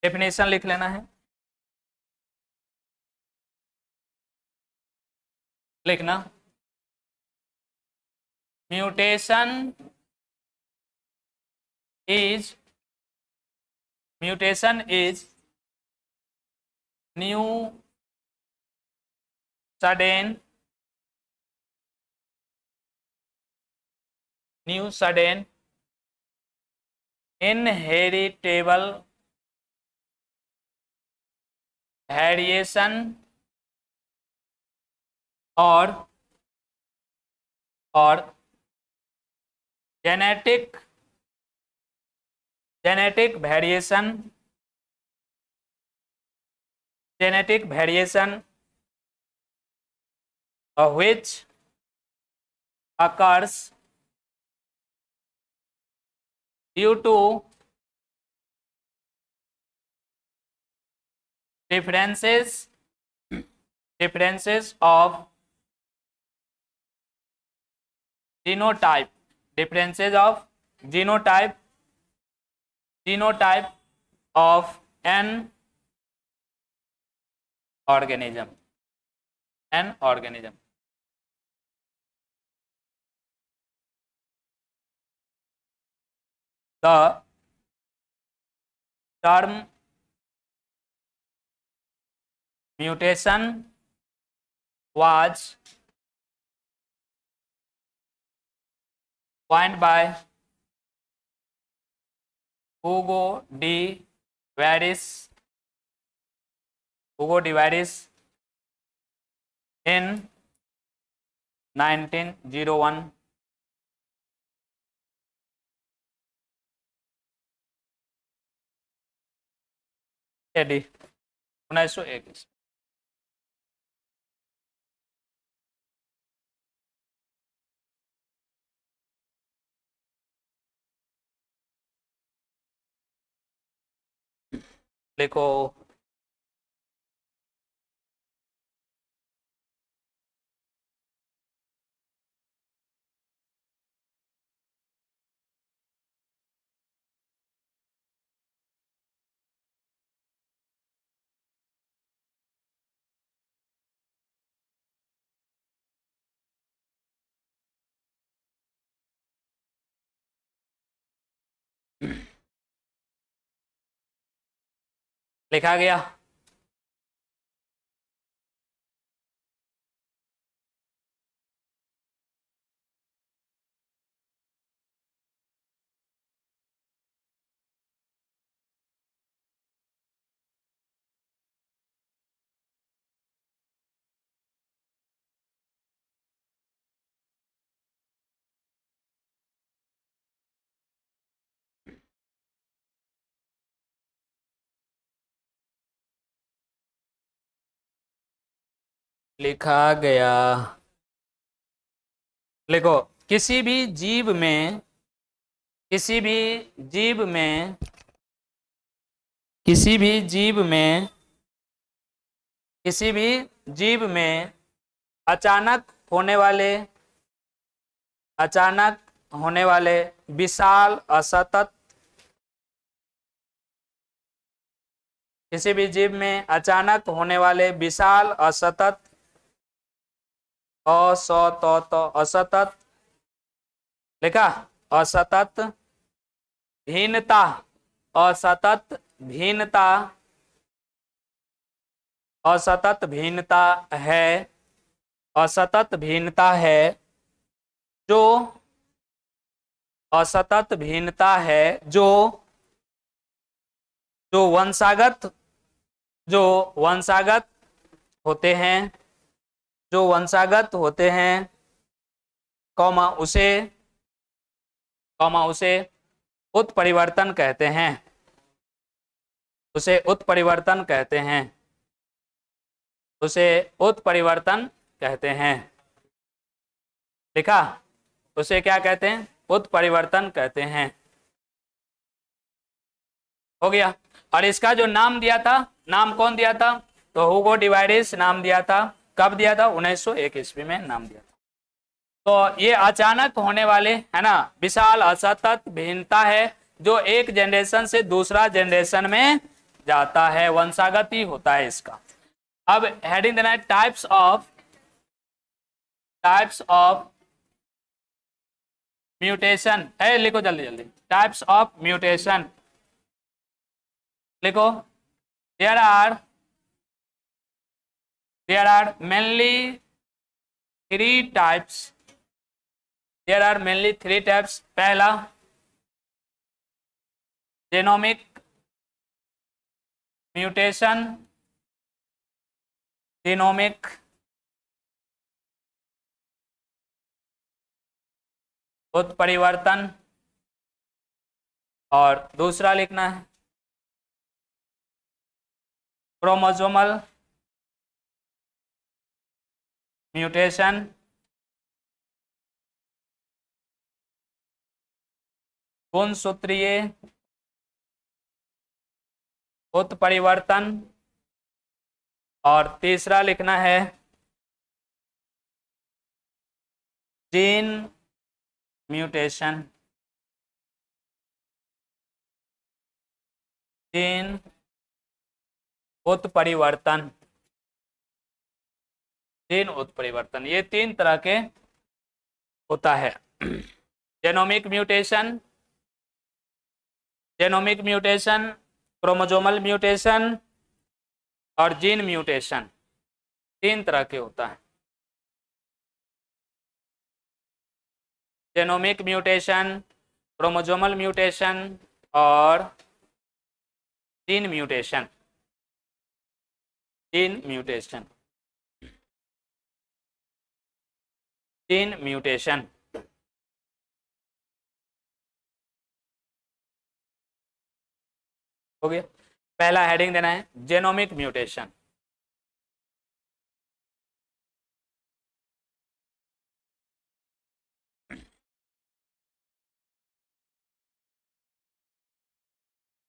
डेफिनेशन लिख लेना है, लिखना mutation is mutation is new sudden inheritable variation और genetic variation which occurs due to differences of genotype, genotype of an organism, the term mutation was coined by Hugo de Varis in 1901. AD 1921। लिखो लिखा गया। लिखा गया। लिखो किसी भी जीव में किसी भी जीव में किसी भी जीव में किसी भी जीव में अचानक होने वाले विशाल असतत किसी भी जीव में अचानक होने वाले विशाल असतत असतत लिखा असतत भिन्नता असतत भिन्नता असतत भिन्नता है असतत भिन्नता है जो असतत भिन्नता है जो वंशागत होते हैं उसे उत्परिवर्तन कहते हैं उसे उत्परिवर्तन कहते हैं। देखा उसे क्या कहते हैं? उत्परिवर्तन कहते हैं। हो गया। और इसका जो नाम दिया था, नाम कौन दिया था? तो हुगो डिवाइडिस नाम दिया था। कब दिया था? 1901 ईस्वी में नाम दिया था। तो ये अचानक होने वाले है ना विशाल असतत भिन्नता है जो एक जनरेशन से दूसरा जनरेशन में जाता है, वंशागत ही होता है इसका। अब हेडिंग देना है टाइप्स ऑफ म्यूटेशन। लिखो जल्दी जल्दी, टाइप्स ऑफ म्यूटेशन लिखो। There are mainly three types. पहला जेनोमिक म्यूटेशन, उत्परिवर्तन, और दूसरा लिखना है क्रोमोसोमल म्यूटेशन, गुणसूत्रीय उत्परिवर्तन, और तीसरा लिखना है जीन म्यूटेशन। जीन उत्परिवर्तन, ये तीन तरह के होता है। जेनोमिक म्यूटेशन क्रोमोजोमल म्यूटेशन और जीन म्यूटेशन, तीन तरह के होता है। जेनोमिक म्यूटेशन, क्रोमोजोमल म्यूटेशन और gene mutation. Gene mutation, gene mutation. हो गया। पहला हेडिंग देना है genomic mutation.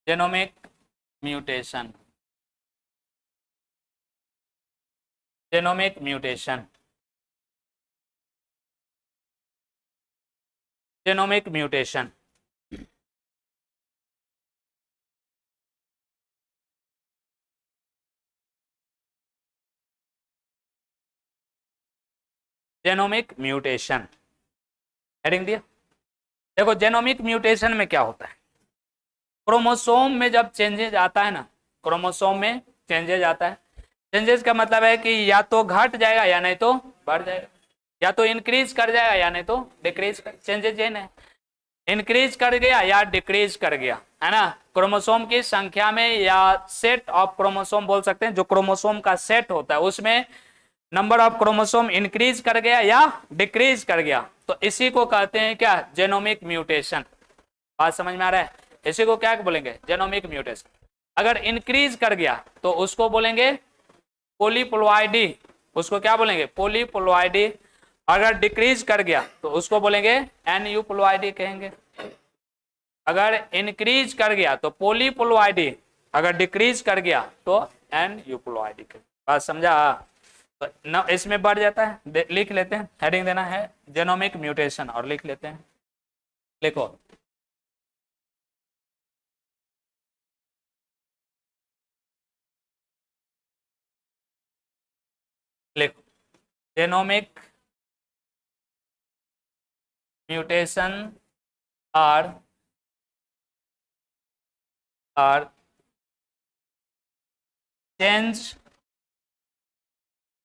Genomic mutation, genomic mutation, genomic mutation. Genomic mutation heading दिया। देखो जेनोमिक म्यूटेशन में क्या होता है, क्रोमोसोम में जब चेंजेज आता है ना, क्रोमोसोम में चेंजेज आता है। चेंजेस का मतलब है कि या तो घट जाएगा या नहीं तो बढ़ जाएगा, या तो इंक्रीज कर जाएगा या नहीं तो डिक्रीज कर। चेंजेज ये ना, इंक्रीज कर गया या डिक्रीज कर गया, है ना। क्रोमोसोम की संख्या में या सेट ऑफ क्रोमोसोम बोल सकते हैं, जो क्रोमोसोम का सेट होता है उसमें नंबर ऑफ क्रोमोसोम इंक्रीज कर गया या डिक्रीज कर गया, तो इसी को कहते हैं क्या, जेनोमिक म्यूटेशन। बात समझ में आ रहा है, इसी को क्या बोलेंगे, जेनोमिक म्यूटेशन। अगर इंक्रीज कर गया तो उसको बोलेंगे पोलीप्लोइडी, उसको क्या बोलेंगे, पोलीप्लोइडी। अगर डिक्रीज कर गया तो उसको बोलेंगे एनयूप्लोइडी कहेंगे। अगर इंक्रीज कर गया तो पोलीप्लोइडी, अगर डिक्रीज कर गया तो एनयूप्लोइडी। बात समझा, तो न इसमें बढ़ जाता है। लिख लेते हैं, हेडिंग देना है जेनोमिक म्यूटेशन और लिख लेते हैं। लिखो लिखो genomic mutation are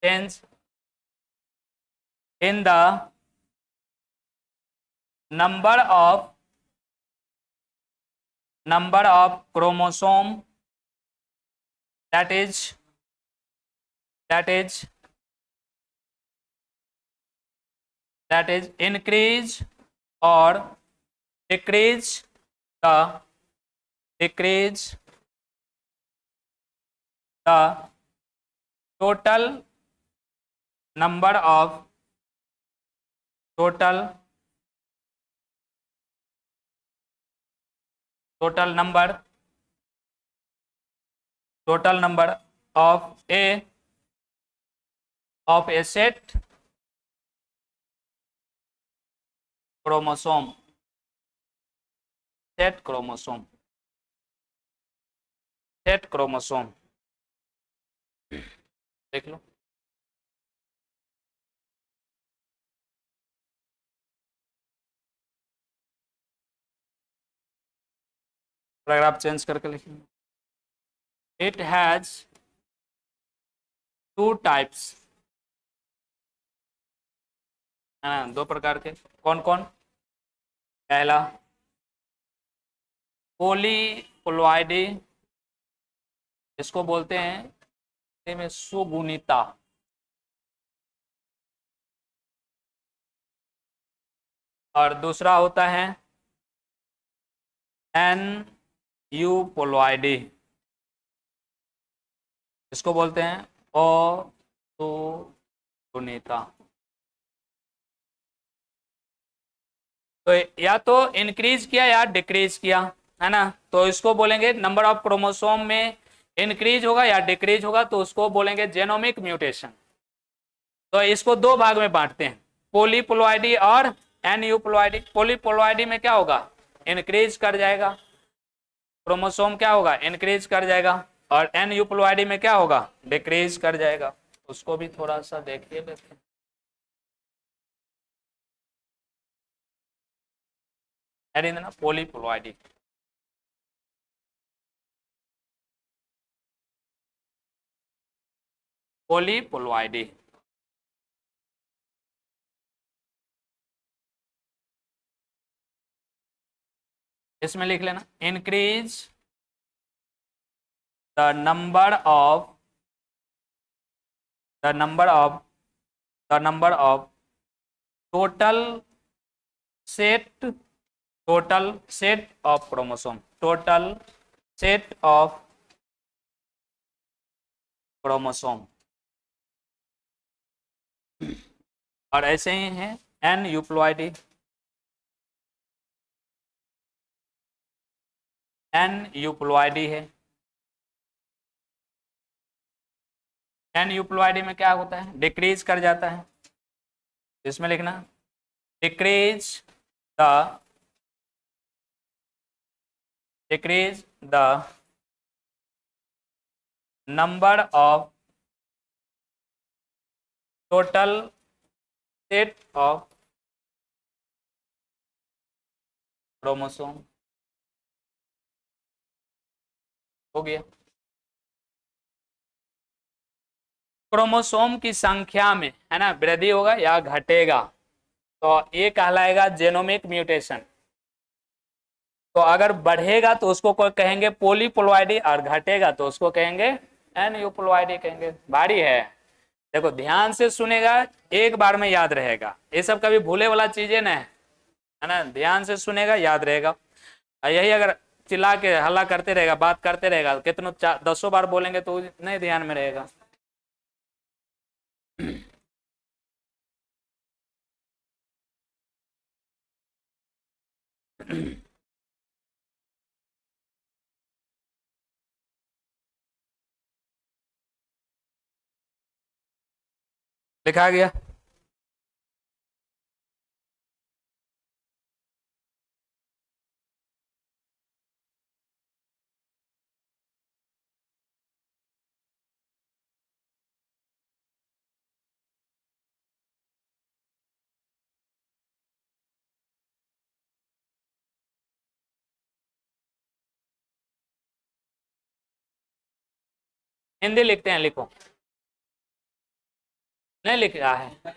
change in the number of chromosome that is increase or decrease the total number of total number of a set chromosome, set chromosome, set chromosome। देख लो, paragraph change करके लिखेंगे। It has two types, दो प्रकार के। कौन कौन, पहला polyploidy, इसको बोलते हैं में सुगुणिता, और दूसरा होता है एन यूप्लोइडी, इसको बोलते हैं असुगुणिता। तो या तो इंक्रीज किया या डिक्रीज किया, है ना, तो इसको बोलेंगे नंबर ऑफ क्रोमोसोम में इंक्रीज होगा या डिक्रीज होगा तो उसको बोलेंगे जेनोमिक म्यूटेशन। तो इसको दो भाग में बांटते हैं, पोलीप्लोइडी और एनयूप्लोइडी। पोलीप्लोइडी में क्या होगा, इंक्रीज कर जाएगा, क्रोमोसोम क्या होगा, इंक्रीज कर जाएगा, और एनयूप्लोइडी में क्या होगा, डिक्रीज कर जाएगा। उसको भी थोड़ा सा देखिए लेते हैं। Polyploidy, polyploidy. इसमें लिख लेना increase the number of total set of chromosome, total set of chromosome. और ऐसे ही है एन यूप्लॉइडी, एन यूप्लॉइडी है। एन यूप्लॉइडी में क्या होता है, डिक्रीज कर जाता है। इसमें लिखना decrease the number of total set of chromosome. हो गया। क्रोमोसोम की संख्या में है ना वृद्धि होगा या घटेगा तो ये कहलाएगा जेनोमिक म्यूटेशन। तो अगर बढ़ेगा तो उसको कोई कहेंगे पॉलीप्लॉइडी और घटेगा तो उसको कहेंगे एनयूप्लॉइडी कहेंगे। भारी है, देखो ध्यान से सुनेगा एक बार में याद रहेगा, ये सब कभी भूले वाला चीजें नहीं है ना, ध्यान से सुनेगा याद रहेगा। यही अगर चिल्ला के हल्ला करते रहेगा, बात करते रहेगा, कितनों 10 बार बोलेंगे तो नहीं ध्यान में रहेगा। लिखा गया। हिंदी लिखते हैं, लिखो। नहीं लिख रहा है।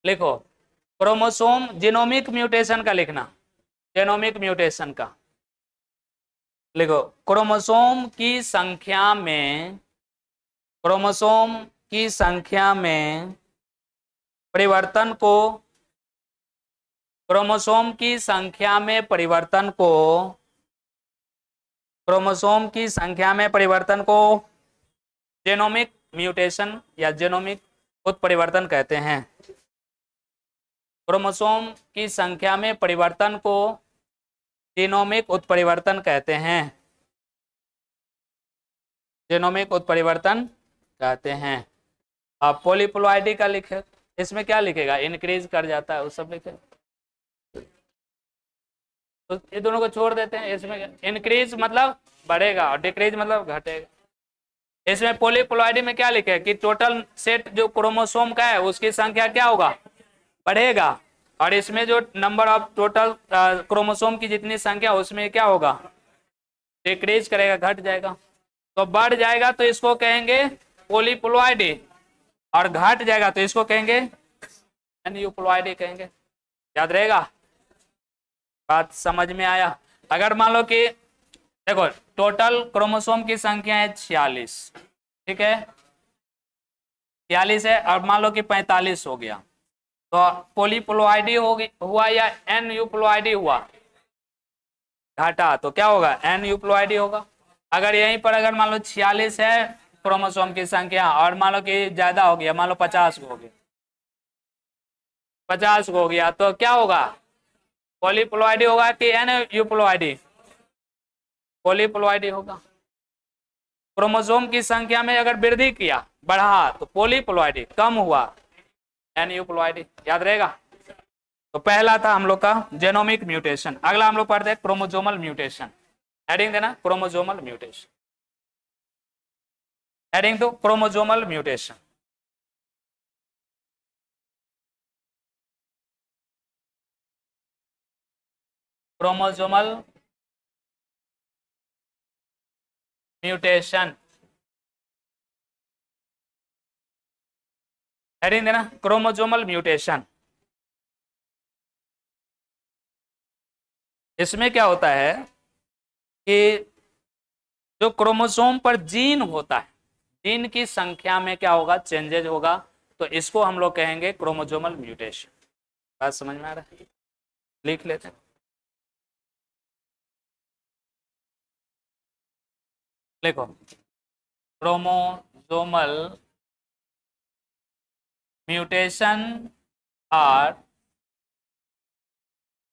लिखो क्रोमोसोम जीनोमिक म्यूटेशन का लिखना, जेनोमिक म्यूटेशन का लिखो। क्रोमोसोम की संख्या में परिवर्तन को क्रोमोसोम की संख्या में परिवर्तन को जेनोमिक म्यूटेशन या जेनोमिक उत्परिवर्तन कहते हैं। क्रोमोसोम की संख्या में परिवर्तन को जीनोमिक उत्परिवर्तन कहते हैं, जीनोमिक उत्परिवर्तन कहते हैं। आप पॉलीप्लॉइडी का लिखे, इसमें क्या लिखेगा, इंक्रीज कर जाता है, उस सब लिखे। तो ये दोनों को छोड़ देते हैं। इसमें इंक्रीज मतलब बढ़ेगा और डिक्रीज मतलब घटेगा। इसमें पॉलीप्लॉइडी में क्या लिखे कि टोटल सेट जो क्रोमोसोम का है उसकी संख्या क्या होगा, बढ़ेगा। और इसमें जो नंबर ऑफ टोटल क्रोमोसोम की जितनी संख्या उसमें क्या होगा, डिक्रीज करेगा, घट जाएगा। तो बढ़ जाएगा तो इसको कहेंगे पॉलीप्लॉइडी और घट जाएगा तो इसको कहेंगे एनयूप्लॉइडी कहेंगे। याद रहेगा, बात समझ में आया। अगर मान लो कि देखो टोटल क्रोमोसोम की संख्या है 46, ठीक है 46 है, और मान लो कि 45 हो गया तो पॉलीप्लॉइडी हुआ या एनयूप्लॉइडी हुआ, घटा तो क्या होगा, एनयूप्लॉइडी होगा। अगर यहीं पर अगर मान लो 46 है क्रोमोसोम की संख्या और मान लो कि ज्यादा हो गया, मान लो 50 हो गया, 50 हो गया तो क्या होगा, पॉलीप्लॉइडी होगा कि एनयूप्लॉइडी, पॉलीप्लॉइडी होगा। क्रोमोसोम की संख्या में अगर वृद्धि किया, बढ़ा तो पॉलीप्लॉइडी, कम हुआ एनयूप्लॉइडी। याद रहेगा। तो पहला था हम लोग का जेनोमिक म्यूटेशन। अगला हम लोग पढ़ते हैं क्रोमोसोमल म्यूटेशन। हेडिंग देना क्रोमोसोमल म्यूटेशन, हेडिंग तो chromosomal mutation. Chromosomal mutation, heading देना क्रोमोसोमल म्यूटेशन। इसमें क्या होता है कि जो क्रोमोसोम पर जीन होता है, जीन की संख्या में क्या होगा, चेंजेज होगा, तो इसको हम लोग कहेंगे क्रोमोसोमल म्यूटेशन। बात समझ में आ रहा है? लिख लेते हैं, देखो chromosomal mutation are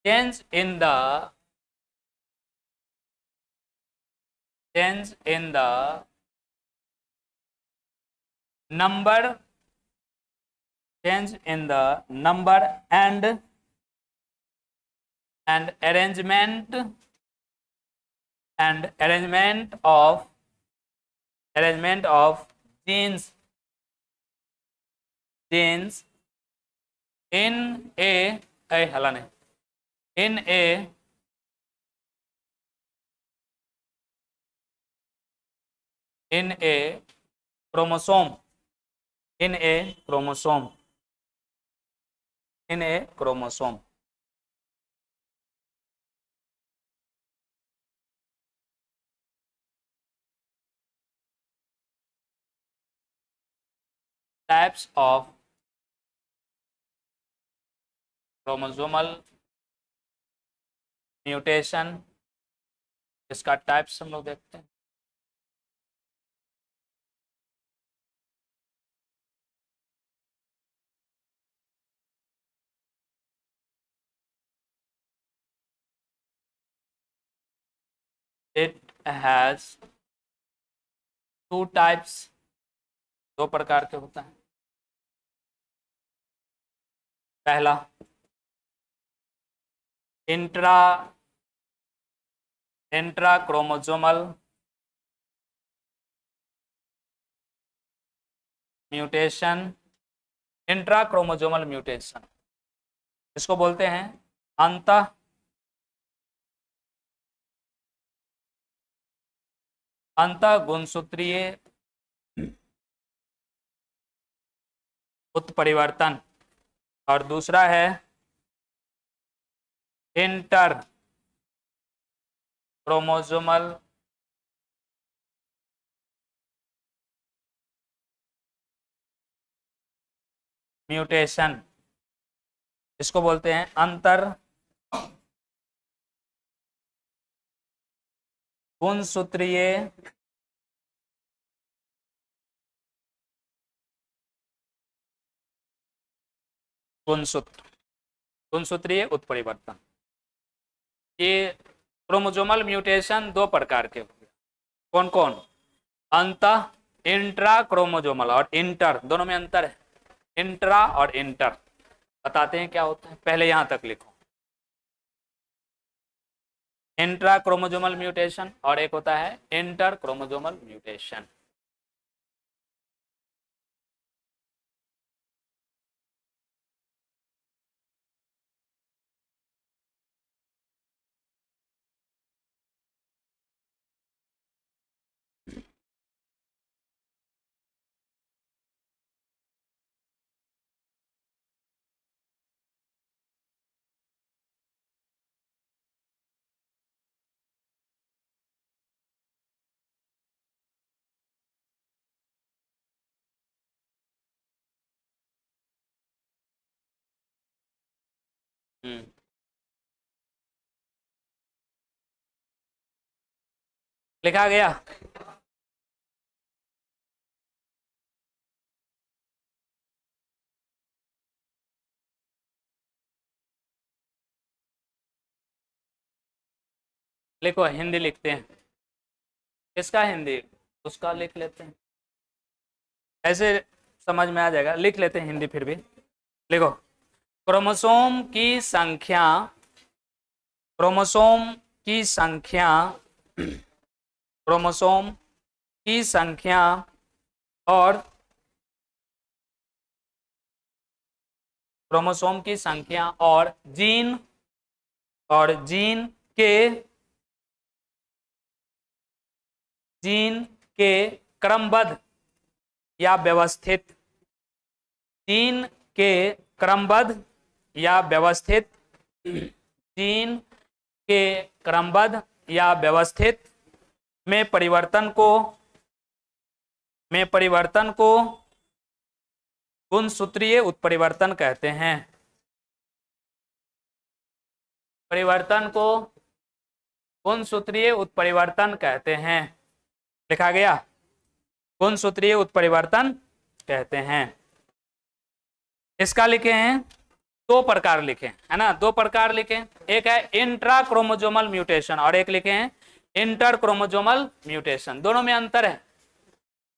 change in the number, change in the number and arrangement of genes in a हला नहीं, in a chromosome, in a chromosome, in a chromosome। Types of chromosomal mutation, इसका टाइप्स हम लोग देखते हैं। It has two types, दो प्रकार के होता है। पहला intra chromosomal mutation, intra chromosomal mutation, इसको बोलते हैं अंतः गुणसूत्रीय उत्परिवर्तन। और दूसरा है इंटर क्रोमोसोमल म्यूटेशन, इसको बोलते हैं अंतर गुणसूत्रीय गुणसूत्रीय उत्परिवर्तन। ये क्रोमोसोमल म्यूटेशन दो प्रकार के होंगे। कौन कौन? अंतः इंट्रा क्रोमोसोमल और इंटर, दोनों में अंतर है। इंट्रा और इंटर बताते हैं क्या होता है, पहले यहां तक लिखो। इंट्रा क्रोमोसोमल म्यूटेशन और एक होता है इंटर क्रोमोसोमल म्यूटेशन। लिखा गया? लिखो, हिंदी लिखते हैं। किसका हिंदी? उसका लिख लेते हैं, ऐसे समझ में आ जाएगा। लिख लेते हैं हिंदी फिर भी। लिखो, क्रोमोसोम की संख्या, क्रोमोसोम की संख्या, क्रोमोसोम की संख्या और क्रोमोसोम की संख्या और जीन के जीन के क्रमबद्ध या व्यवस्थित, जीन के क्रमबद्ध या व्यवस्थित, जीन के क्रमबद्ध या व्यवस्थित में परिवर्तन को गुणसूत्रीय उत्परिवर्तन कहते हैं। परिवर्तन को गुणसूत्रीय उत्परिवर्तन कहते हैं। लिखा गया, गुणसूत्रीय उत्परिवर्तन कहते हैं। इसका लिखे हैं दो प्रकार, लिखे है ना, दो प्रकार लिखे। एक है इंट्रा क्रोमोजोमल म्यूटेशन और एक लिखे हैं इंटर क्रोमोजोमल म्यूटेशन। दोनों में अंतर है।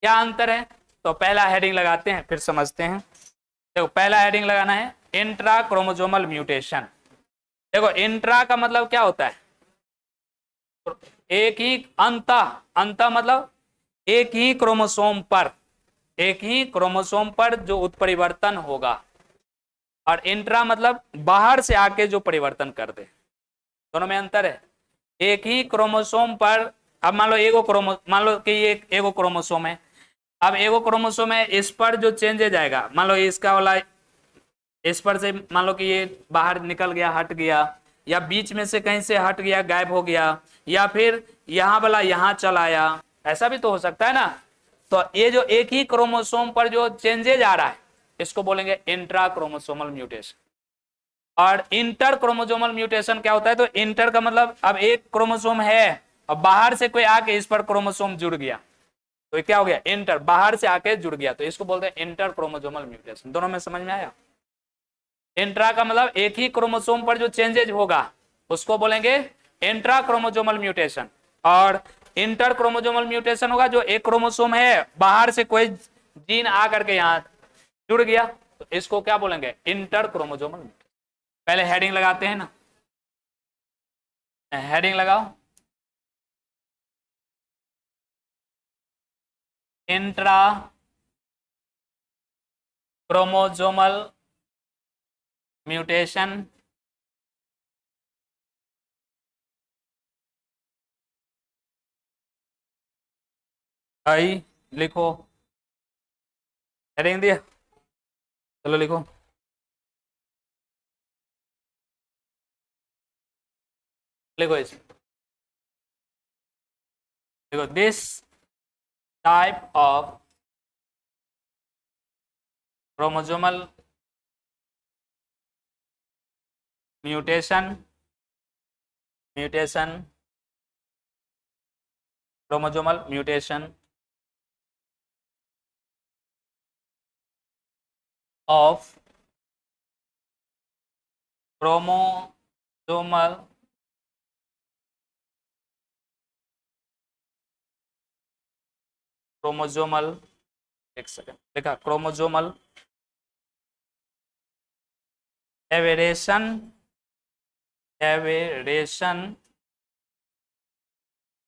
क्या अंतर है? तो पहला हेडिंग लगाते हैं फिर समझते हैं। देखो पहला हेडिंग लगाना है इंट्रा क्रोमोजोमल म्यूटेशन। देखो इंट्रा का मतलब क्या होता है? एक ही अंत मतलब एक ही क्रोमोसोम पर जो उत्परिवर्तन होगा, और इंट्रा मतलब बाहर से आके जो परिवर्तन कर दे। दोनों में अंतर है। एक ही क्रोमोसोम पर, अब मान लो कि ये एगो क्रोमोसोम है। अब एगो क्रोमोसोम है, इस पर जो चेंजेज आएगा, मान लो इसका वाला इस पर से मान लो कि ये बाहर निकल गया, हट गया, या बीच में से कहीं से हट गया, गायब हो गया, या फिर यहां वाला यहां चला आया, ऐसा भी तो हो सकता है ना। तो ये जो एक ही क्रोमोसोम पर जो चेंजेज आ रहा है, इसको बोलेंगे इंट्रा क्रोमोसोमल म्यूटेशन। और इंटर क्रोमोसोमल म्यूटेशन क्या होता है? तो इंटर का मतलब अब एक क्रोमोसोम है और बाहर से कोई आके इस पर क्रोमोसोम जुड़ गया, तो ये क्या हो गया? इंटर, बाहर से आके जुड़ गया, तो इसको बोलते हैं इंटर क्रोमोसोमल म्यूटेशन। दोनों में समझ में आया? इंट्रा का मतलब एक ही क्रोमोसोम पर जो चेंजेज होगा उसको बोलेंगे इंट्रा क्रोमोसोमल म्यूटेशन, और इंटर क्रोमोसोमल म्यूटेशन होगा जो एक क्रोमोसोम है, बाहर से कोई जीन आ करके यहां जुड़ गया, तो इसको क्या बोलेंगे? Inter chromosomal mutation. पहले हेडिंग लगाते हैं ना, हेडिंग लगाओ, इंट्रा क्रोमोसोमल म्यूटेशन आई, लिखो, हेडिंग दिया, चलो लिखो। लिखो इसे, देखो this type of chromosomal mutation chromosomal mutation of chromosomal एक सेकंड, देखा, chromosomal एवेरेशन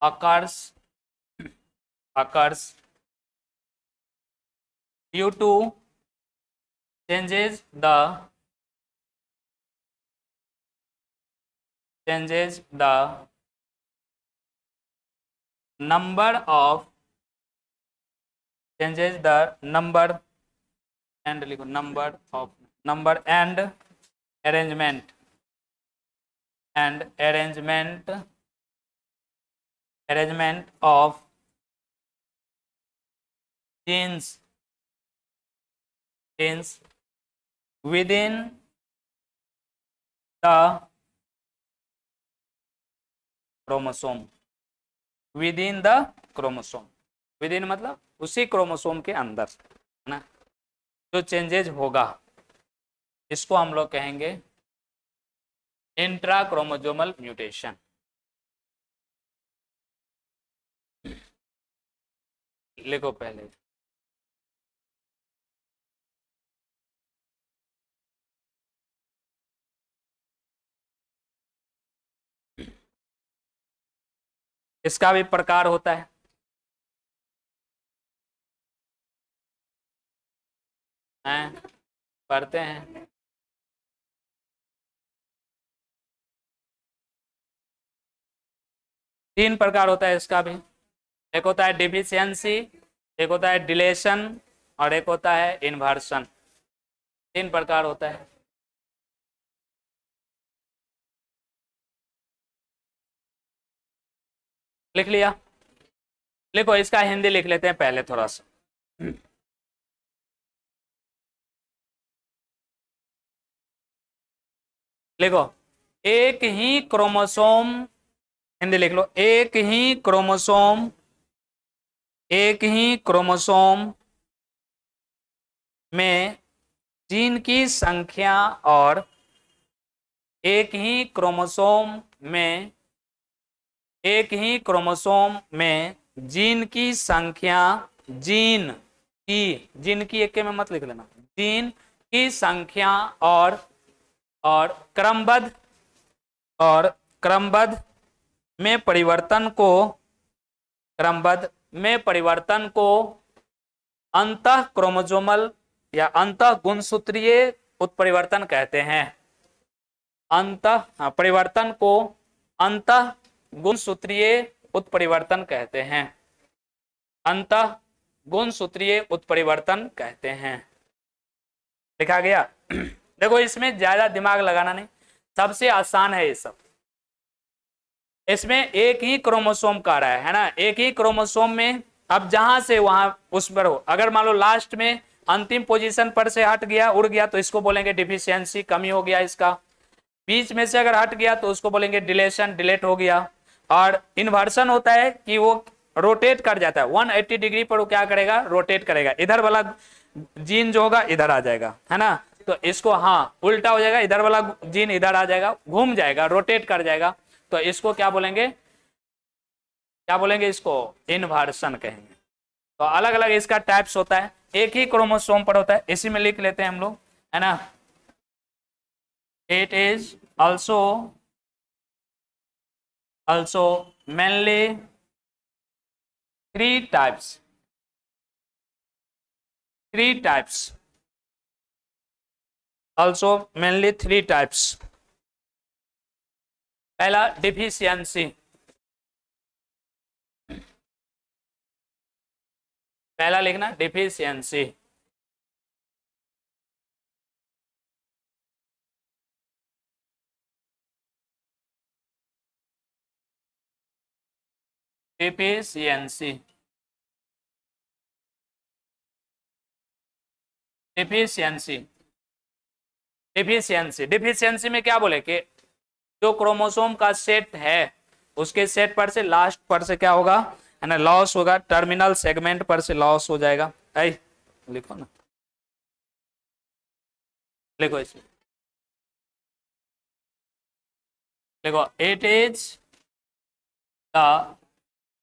occurs due to changes the number of and लिखो number and arrangement of genes within the chromosome. Within मतलब उसी क्रोमोसोम के अंदर, है ना, जो चेंजेज होगा, इसको हम लोग कहेंगे इंट्रा क्रोमोसोमल म्यूटेशन। लिखो पहले, इसका भी प्रकार होता है, पढ़ते हैं। तीन प्रकार होता है इसका भी। एक होता है डिफिशियंसी, एक होता है डिलेशन और एक होता है इन्वर्सन। तीन प्रकार होता है। लिख लिया? लिखो, इसका हिंदी लिख लेते हैं पहले थोड़ा सा। लिखो, एक ही क्रोमोसोम, हिंदी लिख लो, एक ही क्रोमोसोम, एक ही क्रोमोसोम में जीन की संख्या और एक ही क्रोमोसोम में, एक ही क्रोमोसोम में जीन की संख्या, जीन की एक के में मत लिख लेना, जीन की संख्या और क्रमबद्ध, और क्रमबद्ध में परिवर्तन को, क्रमबद्ध में परिवर्तन को अंतः क्रोमोसोमल या अंतः गुणसूत्रीय उत्परिवर्तन कहते हैं। अंतः परिवर्तन को अंतः गुणसूत्रीय उत्परिवर्तन कहते हैं। अंतः गुणसूत्रीय उत्परिवर्तन कहते हैं। लिखा गया? देखो, इसमें ज्यादा दिमाग लगाना नहीं, सबसे आसान है ये सब। इसमें एक ही क्रोमोसोम का रहा है ना, एक ही क्रोमोसोम में, अब जहां से वहां उस पर हो, अगर मान लो लास्ट में अंतिम पोजीशन पर से हट गया, उड़ गया, तो इसको बोलेंगे डिफिशियंसी, कमी हो गया इसका। बीच में से अगर हट गया तो उसको बोलेंगे डिलेशन, डिलेट हो गया। और इन्वर्सन होता है कि वो रोटेट कर जाता है 180 डिग्री पर, वो क्या करेगा, रोटेट करेगा, इधर वाला जीन जो होगा इधर आ जाएगा, है ना, तो इसको, हाँ, उल्टा हो जाएगा, इधर वाला जीन इधर आ जाएगा, घूम जाएगा, रोटेट कर जाएगा, तो इसको क्या बोलेंगे, क्या बोलेंगे, इसको इन्वर्सन कहेंगे। तो अलग अलग इसका टाइप्स होता है, एक ही क्रोमोसोम पर होता है, इसी में लिख लेते हैं हम लोग, है ना। It is also mainly three types, also mainly three types। पहला डिफिशियंसी, पहला लिखना deficiency. Deficiency, deficiency, deficiency, deficiency में क्या बोले कि जो क्रोमोसोम का सेट है, उसके सेट पर से लास्ट पर से क्या होगा, है ना, लॉस होगा, टर्मिनल सेगमेंट पर से लॉस हो जाएगा। ऐ लिखो ना, लिखो इसमें, देखो, it is the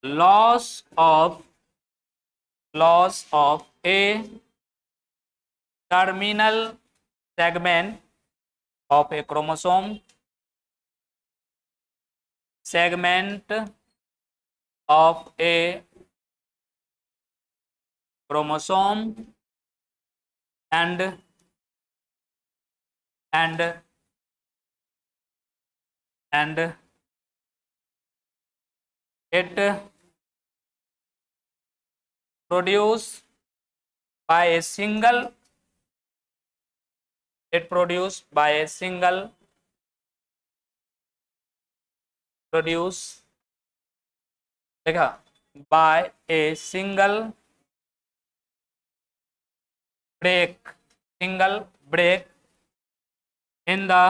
loss of a terminal segment of a chromosome, segment of a chromosome, and it produced by a single, it produced by a single, produce, देखा, by a single break, single break in the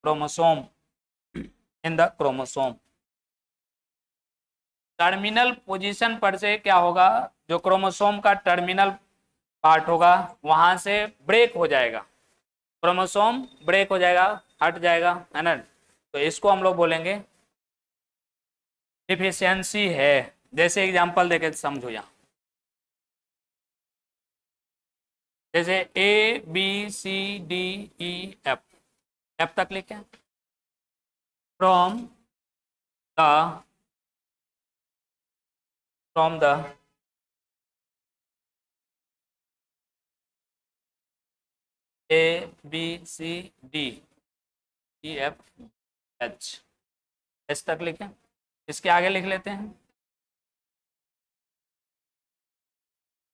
chromosome, in the chromosome। Terminal position पर से क्या होगा, जो chromosome का terminal part होगा वहां से ब्रेक हो जाएगा, क्रोमोसोम ब्रेक हो जाएगा, हट जाएगा, है ना, तो इसको हम लोग बोलेंगे डिफिशियंसी है। जैसे एग्जांपल देके समझो, यहाँ जैसे A B C D E F, F तक लिखे, from the A B C D, GFH, S तक लिखें। इसके आगे लिख लेते हैं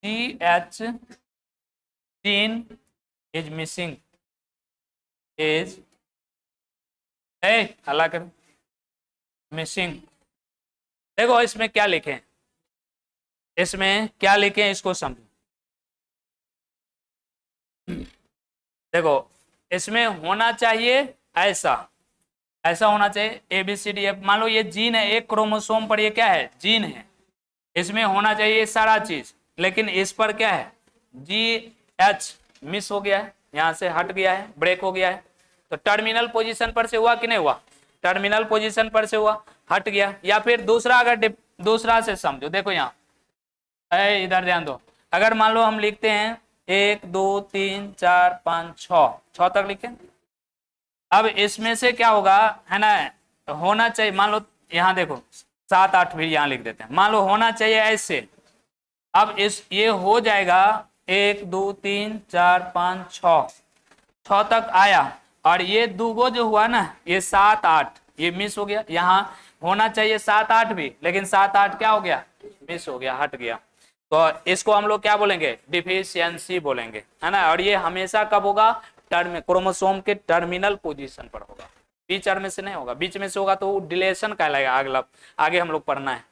GH, gene is missing, is हला कर मिसिंग। देखो इसमें क्या लिखें, इसमें क्या लिखें इसको समझो। देखो इसमें होना चाहिए ऐसा, ऐसा होना चाहिए ABCDF। मान लो ये जीन है, एक क्रोमोसोम पर ये क्या है, जीन है, इसमें होना चाहिए सारा चीज, लेकिन इस पर क्या है, GH मिस हो गया है, यहां से हट गया है, ब्रेक हो गया है। तो टर्मिनल पोजीशन पर से हुआ कि नहीं हुआ, टर्मिनल पोजीशन पर से हुआ, हट गया। या फिर दूसरा, अगर दूसरा से समझो, देखो यहाँ इधर ध्यान दो, अगर मान लो हम लिखते हैं 1 2 3 4 5 6 तक लिखें। अब इसमें से क्या होगा, है ना, होना चाहिए, मान लो यहाँ देखो 7 8 भी यहाँ लिख देते हैं, मान लो होना चाहिए ऐसे। अब इस ये हो जाएगा 1 2 3 4 5 6 तक आया, और ये दूगो जो हुआ ना, ये 7 8 ये मिस हो गया। यहाँ होना चाहिए 7 8 भी, लेकिन 7 8 क्या हो गया, मिस हो गया, हट गया। तो इसको हम लोग क्या बोलेंगे, डिफिशियंसी बोलेंगे, है ना। और ये हमेशा कब होगा, क्रोमोसोम के टर्मिनल पोजीशन पर होगा, बीच में से नहीं होगा। बीच में से होगा तो डिलेशन कहलाएगा, अगला आगे हम लोग पढ़ना है।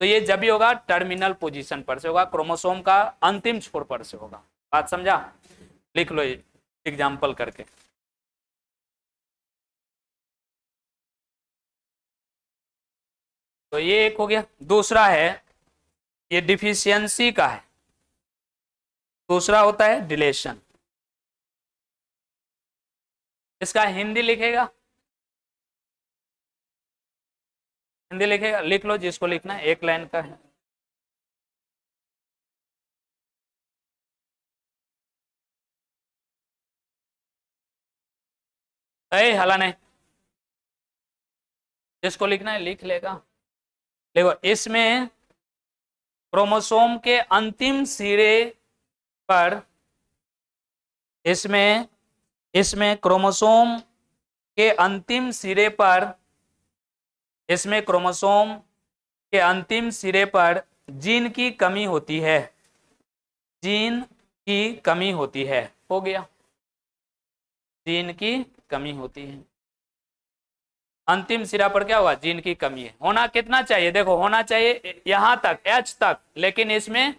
तो ये जब भी होगा टर्मिनल पोजीशन पर से होगा, क्रोमोसोम का अंतिम छोर पर से होगा। बात समझा, लिख लो एग्जाम्पल करके। तो ये एक हो गया। दूसरा है, ये डिफिशियंसी का है, दूसरा होता है डिलेशन। इसका हिंदी लिखेगा, हिंदी लिखेगा, लिख लो जिसको लिखना है, एक लाइन का है। हला नहीं, जिसको लिखना है लिख लेगा। देखो इसमें क्रोमोसोम के अंतिम सिरे पर, इसमें इसमें क्रोमोसोम के अंतिम सिरे पर, इसमें क्रोमोसोम के अंतिम सिरे पर जीन की कमी होती है, जीन की कमी होती है, हो गया, जीन की कमी होती है। अंतिम सिरा पर क्या हुआ, जीन की कमी है। होना कितना चाहिए, देखो होना चाहिए यहां तक, H तक, लेकिन इसमें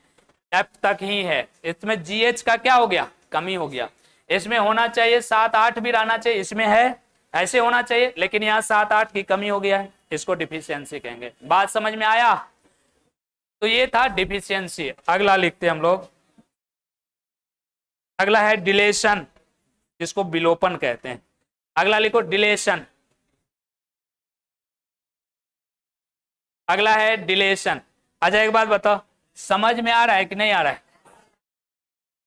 F तक ही है। इसमें GH का क्या हो गया, कमी हो गया। इसमें होना चाहिए 7 8 भी रहना चाहिए, इसमें है ऐसे होना चाहिए, लेकिन यहाँ 7 8 की कमी हो गया है, इसको डिफिशियंसी कहेंगे। बात समझ में आया। तो ये था डिफिशियंसी। अगला लिखते हैं हम लोग, अगला है डिलेशन, जिसको विलोपन कहते हैं। अगला लिखो डिलेशन, अगला है डिलेशन। अच्छा एक बात बताओ, समझ में आ रहा है कि नहीं आ रहा है।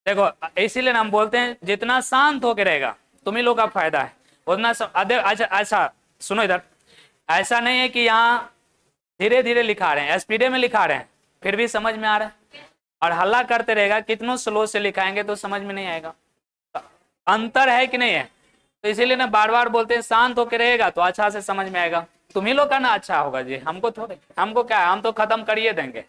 देखो इसीलिए हम बोलते हैं जितना शांत होकर रहेगा तुम्ही लोग का फायदा है उतना अच्छा अच्छा सुनो इधर, ऐसा नहीं है कि यहाँ धीरे धीरे लिखा रहे हैं, स्पीडे में लिखा रहे हैं, फिर भी समझ में आ रहा है। और हल्ला करते रहेगा, कितनों स्लो से लिखाएंगे तो समझ में नहीं आएगा। अंतर है कि नहीं है। तो इसीलिए ना बार बार बोलते हैं शांत होकर रहेगा तो अच्छा से समझ में आएगा। तुम्ही लोग का ना अच्छा होगा जी, हमको थोड़े, हमको क्या है, हम तो खत्म करिए देंगे।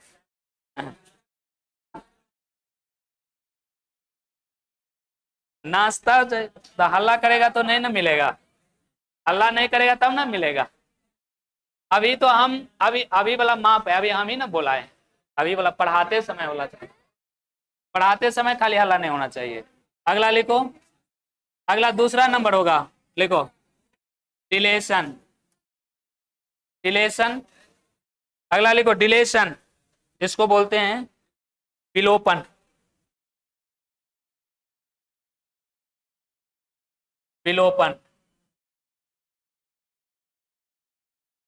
नाश्ता तो हल्ला करेगा तो नहीं ना मिलेगा, हल्ला नहीं करेगा तब ना मिलेगा। अभी तो हम अभी अभी वाला माप है, अभी हम ही ना बोला है, अभी वाला पढ़ाते समय होना चाहिए, पढ़ाते समय खाली हल्ला नहीं होना चाहिए। अगला लिखो, अगला दूसरा नंबर होगा, लिखो डिलेशन, डिलेशन। अगला लिखो डिलेशन, जिसको बोलते हैं विलोपन, विलोपन,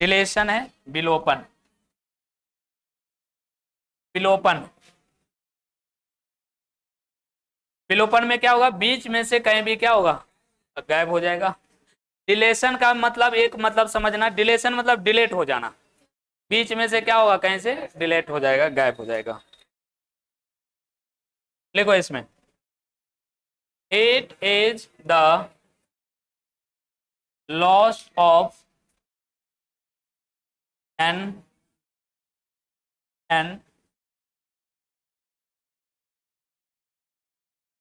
डिलेशन है विलोपन, विलोपन। विलोपन में क्या होगा, बीच में से कहीं भी क्या होगा, गायब हो जाएगा। डिलेशन का मतलब एक मतलब समझना, डिलेशन मतलब डिलेट हो जाना, बीच में से क्या होगा, कहीं से डिलेट हो जाएगा, गायब हो जाएगा। लिखो इसमें, it is the loss of an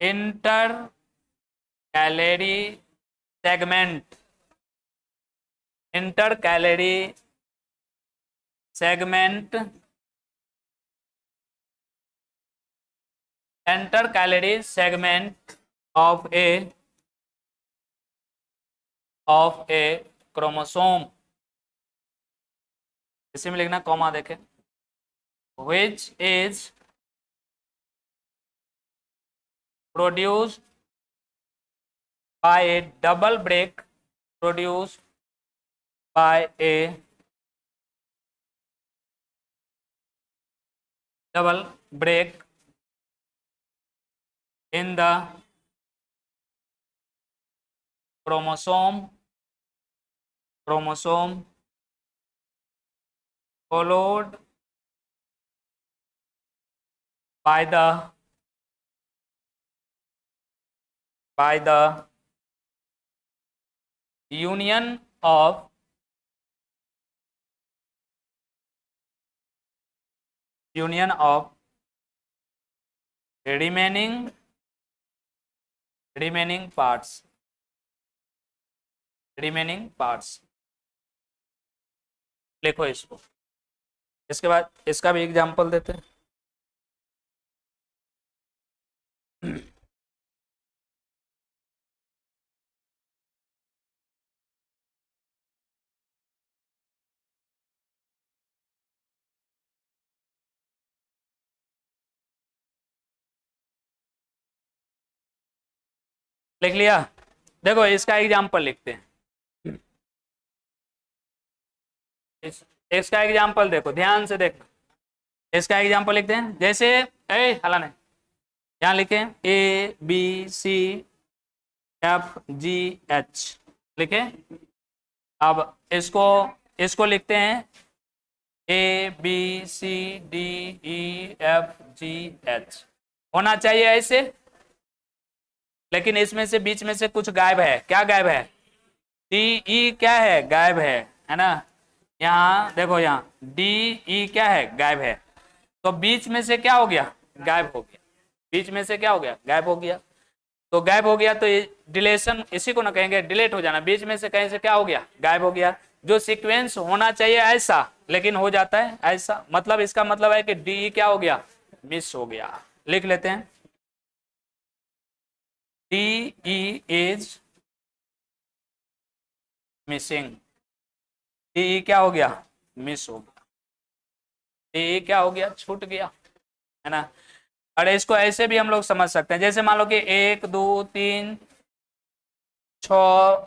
intercalary segment, intercalary segment, intercalary segment of a chromosome, इसी में लिखना कॉमा देखे, which is produced by a double break, produced by a double break in the chromosome followed by the union of remaining parts, लिखो इसको। इसके बाद इसका भी एग्जाम्पल देते हैं। लिख लिया? देखो इसका एग्जाम्पल लिखते हैं। इसका एग्जाम्पल देखो, ध्यान से देखो, इसका एग्जाम्पल लिखते हैं। जैसे हला नहीं, यहाँ लिखे ABCDFGH लिखे। अब इसको लिखते हैं ABCDEFGH, होना चाहिए ऐसे, लेकिन इसमें से बीच में से कुछ गायब है। क्या गायब है? DE क्या है? गायब है ना। यहाँ देखो, यहाँ DE क्या है? गायब है। तो बीच में से क्या हो गया? गायब हो गया। बीच में से क्या हो गया? गायब हो गया। तो गायब हो गया तो डिलेशन, इसी को ना कहेंगे डिलीट हो जाना। बीच में से कहीं से क्या हो गया? गायब हो गया। जो सीक्वेंस होना चाहिए ऐसा, लेकिन हो जाता है ऐसा। मतलब इसका मतलब है कि DE क्या हो गया? मिस हो गया। लिख लेते हैं, DE इज मिसिंग। DE क्या हो गया? मिस हो गया। DE क्या हो गया? छूट गया, है ना। अरे इसको ऐसे भी हम लोग समझ सकते हैं। जैसे मान लो कि 1 2 3 6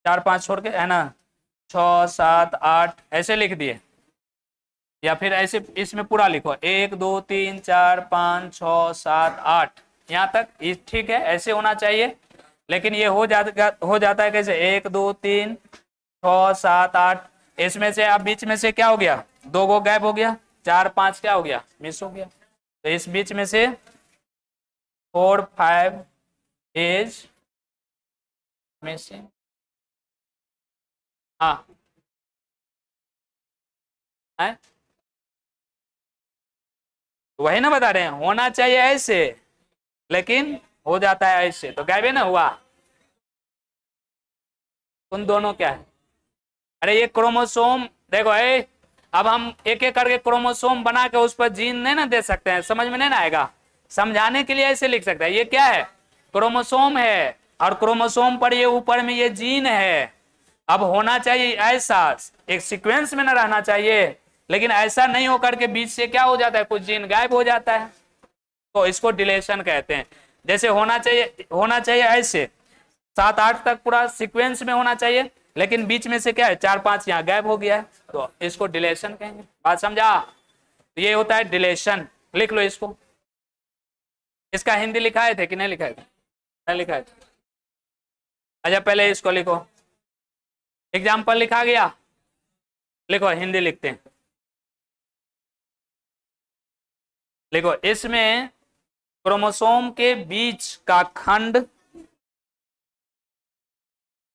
4 5 छोड़ के, है ना, 6 7 8 ऐसे लिख दिए, या फिर ऐसे इसमें पूरा लिखो 1 2 3 4 5 6 7 8 यहाँ तक। ठीक है, ऐसे होना चाहिए। लेकिन ये हो जाता है कैसे? 1 2 3 6 7 8, इसमें से अब बीच में से क्या हो गया? 2 गो गैप हो गया, 4 5 क्या हो गया? मिस हो गया। तो इस बीच में से 4 5 इज मिसिंग। हाँ है, वही ना बता रहे हैं, होना चाहिए ऐसे, लेकिन हो जाता है ऐसे, तो गायब ना हुआ। उन दोनों क्या है? अरे ये क्रोमोसोम देखो, अब हम एक एक करके क्रोमोसोम बना के उस पर जीन नहीं ना दे सकते हैं, समझ में नहीं ना आएगा। समझाने के लिए ऐसे लिख सकते हैं, ये क्या है? क्रोमोसोम है, और क्रोमोसोम पर ये ऊपर में ये जीन है। अब होना चाहिए ऐसा, एक सीक्वेंस में ना रहना चाहिए, लेकिन ऐसा नहीं होकर के बीच से क्या हो जाता है? कुछ जीन गायब हो जाता है, तो इसको डिलेशन कहते हैं। जैसे होना चाहिए ऐसे 7 8 तक पूरा सीक्वेंस में होना चाहिए, लेकिन बीच में से क्या है? 4 5 यहाँ गायब हो गया है, तो इसको डिलेशन कहेंगे। बात समझा? तो ये होता है डिलेशन। लिख लो इसको। इसका हिंदी लिखाए थे कि नहीं लिखाए थे? नहीं लिखाए थे। अच्छा पहले इसको लिखो, एग्जाम्पल लिखा गया। लिखो, हिंदी लिखते हैं। लिखो, इसमें क्रोमोसोम के बीच का खंड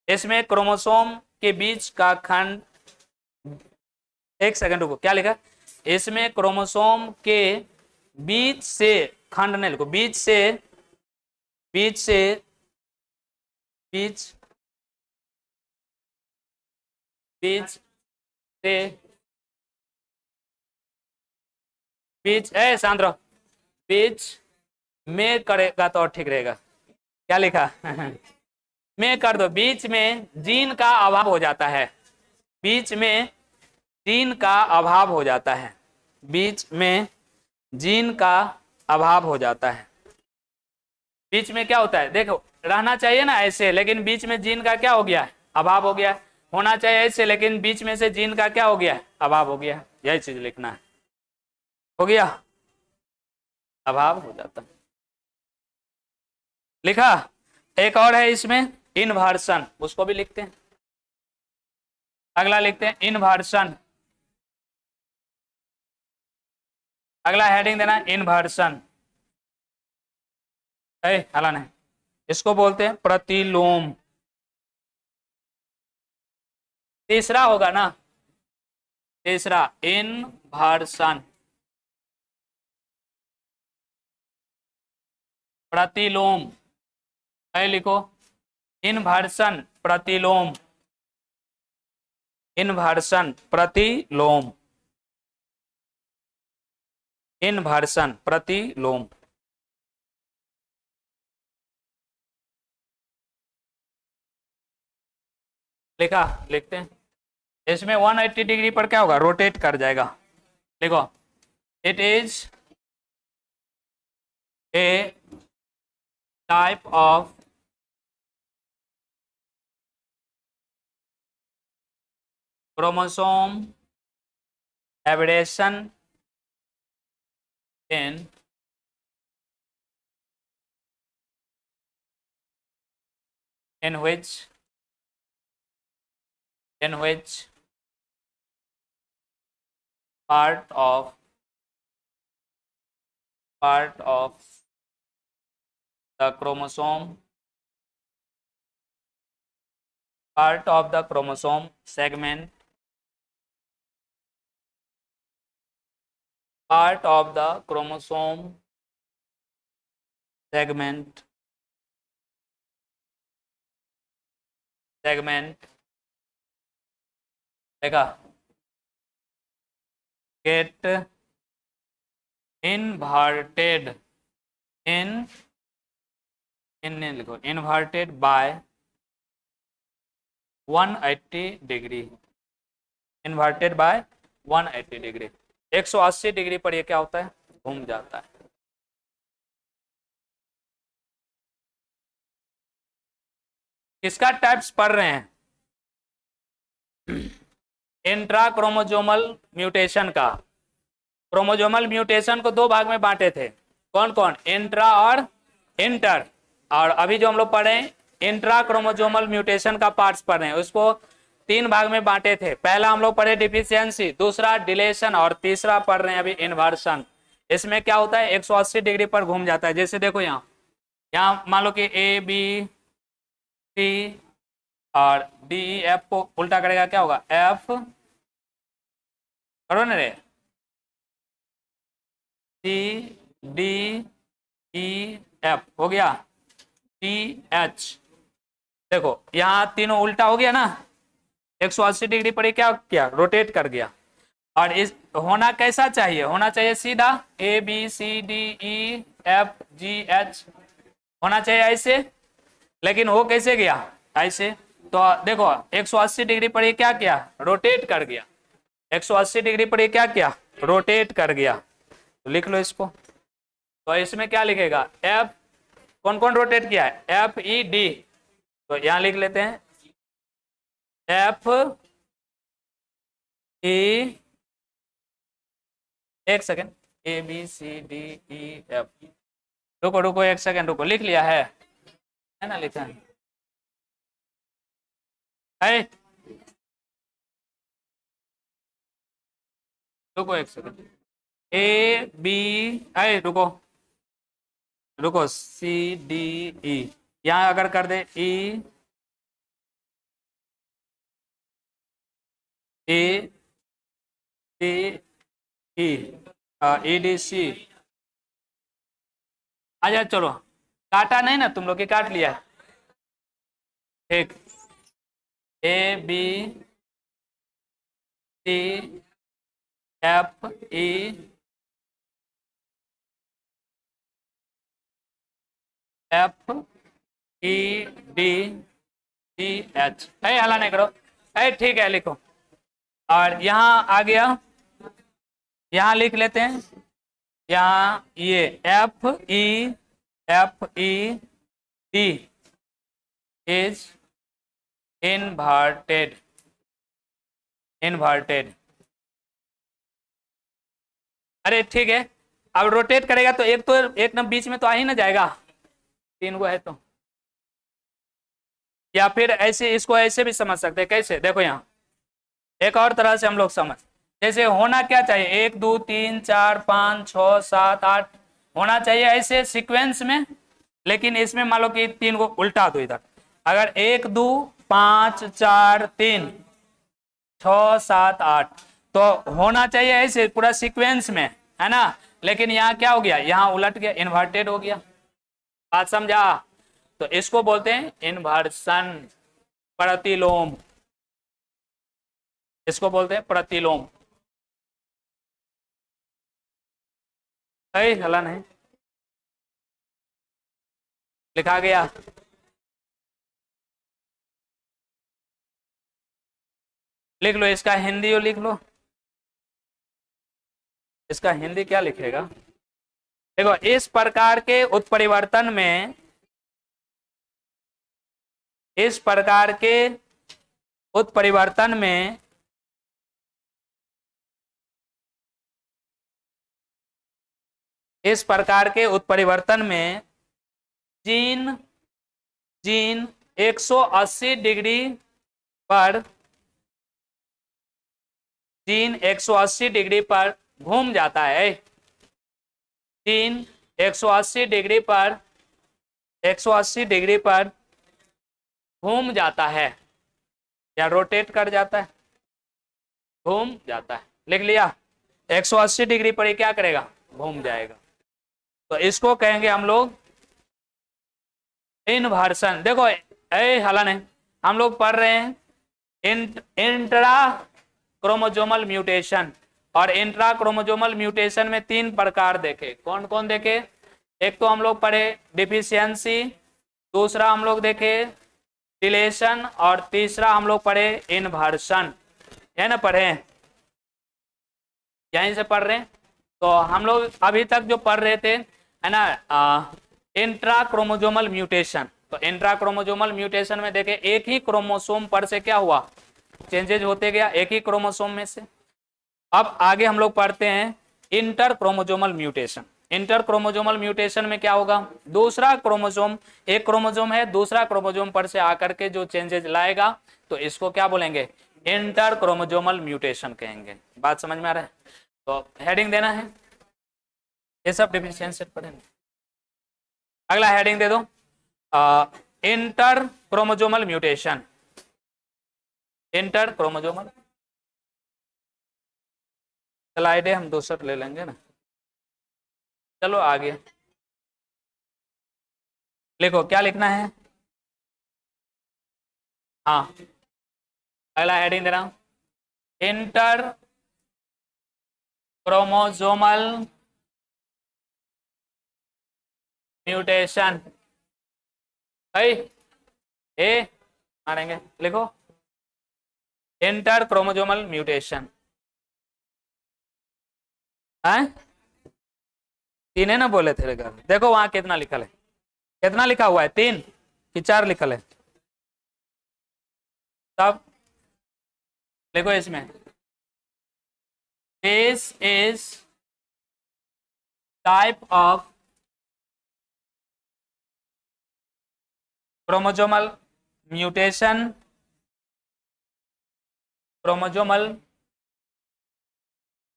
इसमें क्रोमोसोम के बीच का खंड, एक सेकंड रुको, क्या लिखा? इसमें क्रोमोसोम के बीच से, खंड नहीं लिखो, बीच से, बीच से, बीच, बीच से, बीच, ए शांत रहो, बीच में करेगा तो और ठीक रहेगा। क्या लिखा? में कर दो। बीच में जीन का अभाव हो जाता है, बीच में जीन का अभाव हो जाता है, बीच में जीन का अभाव हो जाता है। बीच में क्या होता है, देखो रहना चाहिए ना ऐसे, लेकिन बीच में जीन का क्या हो गया है, अभाव हो गया है। होना चाहिए ऐसे, लेकिन बीच में से जीन का क्या हो गया है, अभाव हो गया है। यही चीज लिखना है। हो गया, अभाव हो जाता है। लिखा? एक और है इसमें, इनवर्सन, उसको भी लिखते हैं। अगला लिखते हैं इनवर्सन। अगला हेडिंग देना इनवर्सन। हला नहीं, इसको बोलते हैं प्रतिलोम। तीसरा होगा ना, तीसरा इनवर्सन, प्रतिलोम। लिखो इनवर्सन प्रतिलोम, इनवर्सन प्रतिलोम, इनवर्सन प्रतिलोम। लिखा? लिखते हैं। इसमें 180 डिग्री पर क्या होगा, रोटेट कर जाएगा। देखो, it is a type of chromosome aberration in which part of the chromosome, part of the chromosome segment, part of the chromosome segment देखा, get inverted in लिखो, inverted by 180 degree, inverted by 180 degree. 180 degree पर ये क्या होता है, घूम जाता है। किसका टाइप्स पढ़ रहे हैं? इंट्रा क्रोमोजोमल म्यूटेशन का। क्रोमोजोमल म्यूटेशन को दो भाग में बांटे थे, कौन कौन? इंट्रा और इंटर। और अभी जो हम लोग पढ़े इंट्रा क्रोमोजोमल म्यूटेशन का पार्ट्स पढ़ रहे हैं, उसको तीन भाग में बांटे थे। पहला हम लोग पढ़े डिफिशियंसी, दूसरा डिलेशन, और तीसरा पढ़ रहे हैं अभी इन्वर्सन। इसमें क्या होता है, 180 डिग्री पर घूम जाता है। जैसे देखो यहाँ मान लो कि ए बी सी और डी ई एफ को उल्टा करेगा, क्या होगा, एफ, करो ना रे, सी डी ई एफ हो गया, टी एच। देखो यहाँ तीनों उल्टा हो गया ना, 180 डिग्री पर क्या किया, रोटेट कर गया। और इस होना कैसा चाहिए, होना चाहिए सीधा A B C D E F G H होना चाहिए ऐसे, लेकिन हो कैसे गया, ऐसे। तो देखो 180 डिग्री पर ये क्या किया, रोटेट कर गया। 180 डिग्री पर ये क्या किया, रोटेट कर गया। तो लिख लो इसको। तो इसमें क्या लिखेगा, एफ, कौन कौन रोटेट किया है, एफ ई डी। तो यहां लिख लेते हैं एफ ई, एक second, A B C D E F. रुको रुको एक सेकेंड रुको, लिख लिया है ना, लिखा है। रुको एक सेकेंड, ए बी, आई रुको रुको, सी डी ई, यहाँ अगर कर दे ई A D E E D सी। आ जाए, चलो काटा नहीं ना तुम लोग के, काट लिया। ठीक, A B C F E F E D C H. हला नहीं करो, ठीक है लिखो। और यहाँ आ गया, यहाँ लिख लेते हैं। यहाँ ये F E D is inverted, inverted. अरे ठीक है, अब रोटेट करेगा तो एक ना बीच में तो आ ही ना जाएगा, 3 को है तो। या फिर ऐसे, इसको ऐसे भी समझ सकते हैं। कैसे, देखो यहाँ एक और तरह से हम लोग समझ, जैसे होना क्या चाहिए, 1 2 3 4 5 6 7 8 होना चाहिए ऐसे सीक्वेंस में। लेकिन इसमें मान लो कि 3 को उल्टा दो इधर, अगर 1 2 5 4 3 6 7 8 तो होना चाहिए ऐसे पूरा सीक्वेंस में, है ना। लेकिन यहाँ क्या हो गया, यहाँ उलट गया, इन्वर्टेड हो गया। बात समझा। तो इसको बोलते हैं इन्वर्सन, प्रतिलोम। इसको बोलते हैं प्रतिलोम। हला नहीं लिखा गया। लिख लो इसका हिंदी, और लिख लो इसका हिंदी क्या लिखेगा। देखो, इस प्रकार के उत्परिवर्तन में, इस प्रकार के उत्परिवर्तन में इस प्रकार के उत्परिवर्तन में जीन 180 डिग्री पर, जीन 180 डिग्री पर घूम जाता है। जीन 180 डिग्री पर, 180 डिग्री पर घूम जाता है, या रोटेट कर जाता है, घूम जाता है। लिख लिया, 180 डिग्री पर ये क्या करेगा, घूम जाएगा। तो इसको कहेंगे हम लोग इन्वर्सन। देखो हला नहीं, हम लोग पढ़ रहे हैं इंट्रा क्रोमोजोमल म्यूटेशन। और इंट्रा क्रोमोजोमल म्यूटेशन में 3 प्रकार देखे, कौन कौन देखे। एक तो हम लोग पढ़े डिफिशियंसी, दूसरा हम लोग देखे डिलेशन, और तीसरा हम लोग पढ़े इन्वर्सन। है ना, पढ़े, यहीं से पढ़ रहे हैं। तो हम लोग अभी तक जो पढ़ रहे थे, है ना, इंट्रा क्रोमोजोमल म्यूटेशन। तो इंट्रा क्रोमोजोमल म्यूटेशन में देखे एक ही क्रोमोसोम पर से क्या हुआ, चेंजेज होते गया एक ही क्रोमोसोम में से। अब आगे हम लोग पढ़ते हैं inter chromosomal mutation. Inter chromosomal mutation में क्या होगा, दूसरा क्रोमोसोम, एक क्रोमोसोम है दूसरा क्रोमोसोम पर से आकर के जो चेंजेज लाएगा, तो इसको क्या बोलेंगे, इंटर क्रोमोजोमल म्यूटेशन कहेंगे। बात समझ में आ रहा है। तो हेडिंग देना है, ये सब डिफिशियंसी पढ़ेंगे। अगला हेडिंग दे दो, inter chromosomal mutation. Inter chromosomal, स्लाइडें हम दूसरा ले लेंगे ना। चलो आगे लिखो, क्या लिखना है। हाँ, अगला हेडिंग दे रहा हूं, इंटर क्रोमोजोमल म्यूटेशन। ए मारेंगे, लिखो इंटर क्रोमोजोमल म्यूटेशन। है 3 है ना बोले थे, देखो वहां कितना लिखल है, कितना लिखा हुआ है, 3 कि 4 लिखल है। तब देखो इसमें, this is type of chromosomal mutation, chromosomal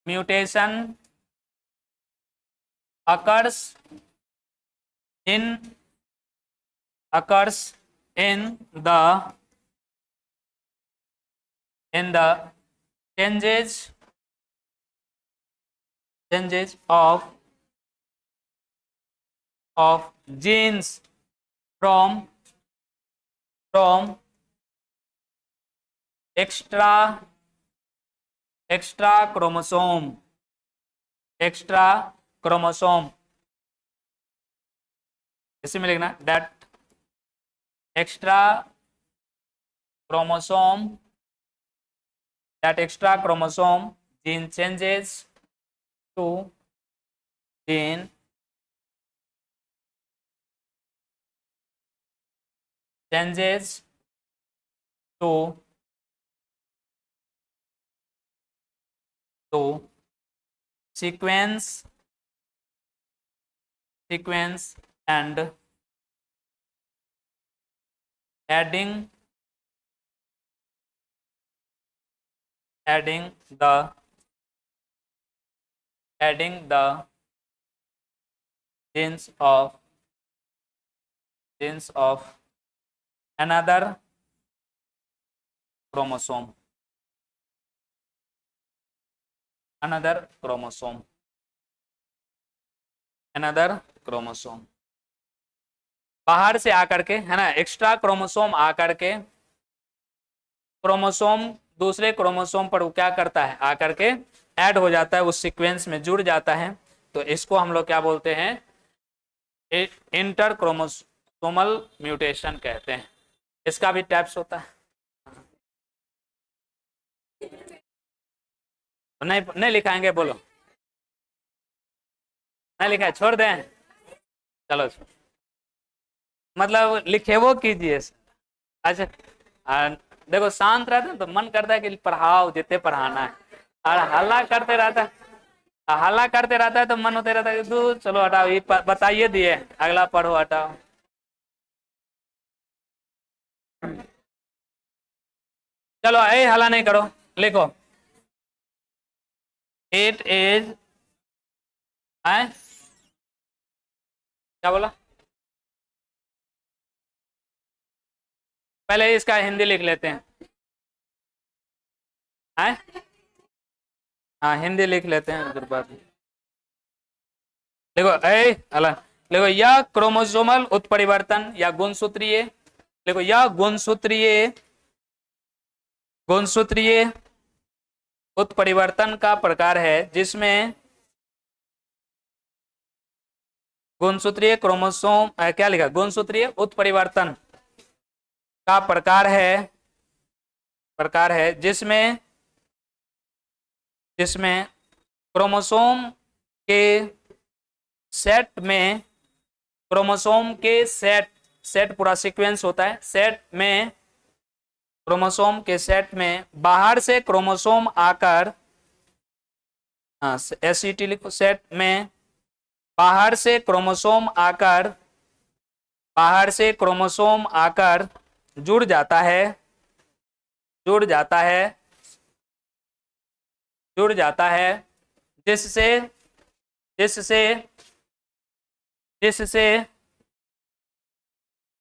mutation occurs in the changes of genes from extra chromosome इसी में लिखना that extra chromosome gene changes to gene changes to sequence and adding the genes of another chromosome बाहर से आकर के, है ना, extra chromosome आकर के क्रोमोसोम दूसरे क्रोमोसोम पर वो क्या करता है, आकर के ऐड हो जाता है, उस सीक्वेंस में जुड़ जाता है। तो इसको हम लोग क्या बोलते हैं, इंटर क्रोमोसोमल म्यूटेशन कहते हैं। इसका भी टाइप्स होता है। नहीं लिखाएंगे, बोलो। नहीं लिखा है, छोड़ दें, चलो मतलब लिखे वो कीजिए। अच्छा देखो, शांत रहते हैं तो मन करता है कि पढ़ाओ जितने पढ़ाना है, और हल्ला करते रहता है तो मन होते रहता है कि तू चलो हटाओ, ये बताइए दिए, अगला पढ़ो, हटाओ। चलो हल्ला नहीं करो, लिखो। इट इज, क्या बोला, पहले इसका हिंदी लिख लेते हैं। हाँ हिंदी लिख लेते हैं, उधर बात। देखो अला देखो, यह क्रोमोसोमल उत्परिवर्तन या गुणसूत्रीय, देखो यह गुणसूत्रीय उत्परिवर्तन का प्रकार है जिसमें गुणसूत्रीय क्रोमोसोम, क्या लिखा, गुणसूत्रीय उत्परिवर्तन का प्रकार है जिसमें क्रोमोसोम के सेट में, क्रोमोसोम के सेट पूरा सीक्वेंस होता है, सेट में, क्रोमोसोम के सेट में बाहर से क्रोमोसोम आकर, एसईटी लिखो, सेट में बाहर से क्रोमोसोम आकर जुड़ जाता है जिससे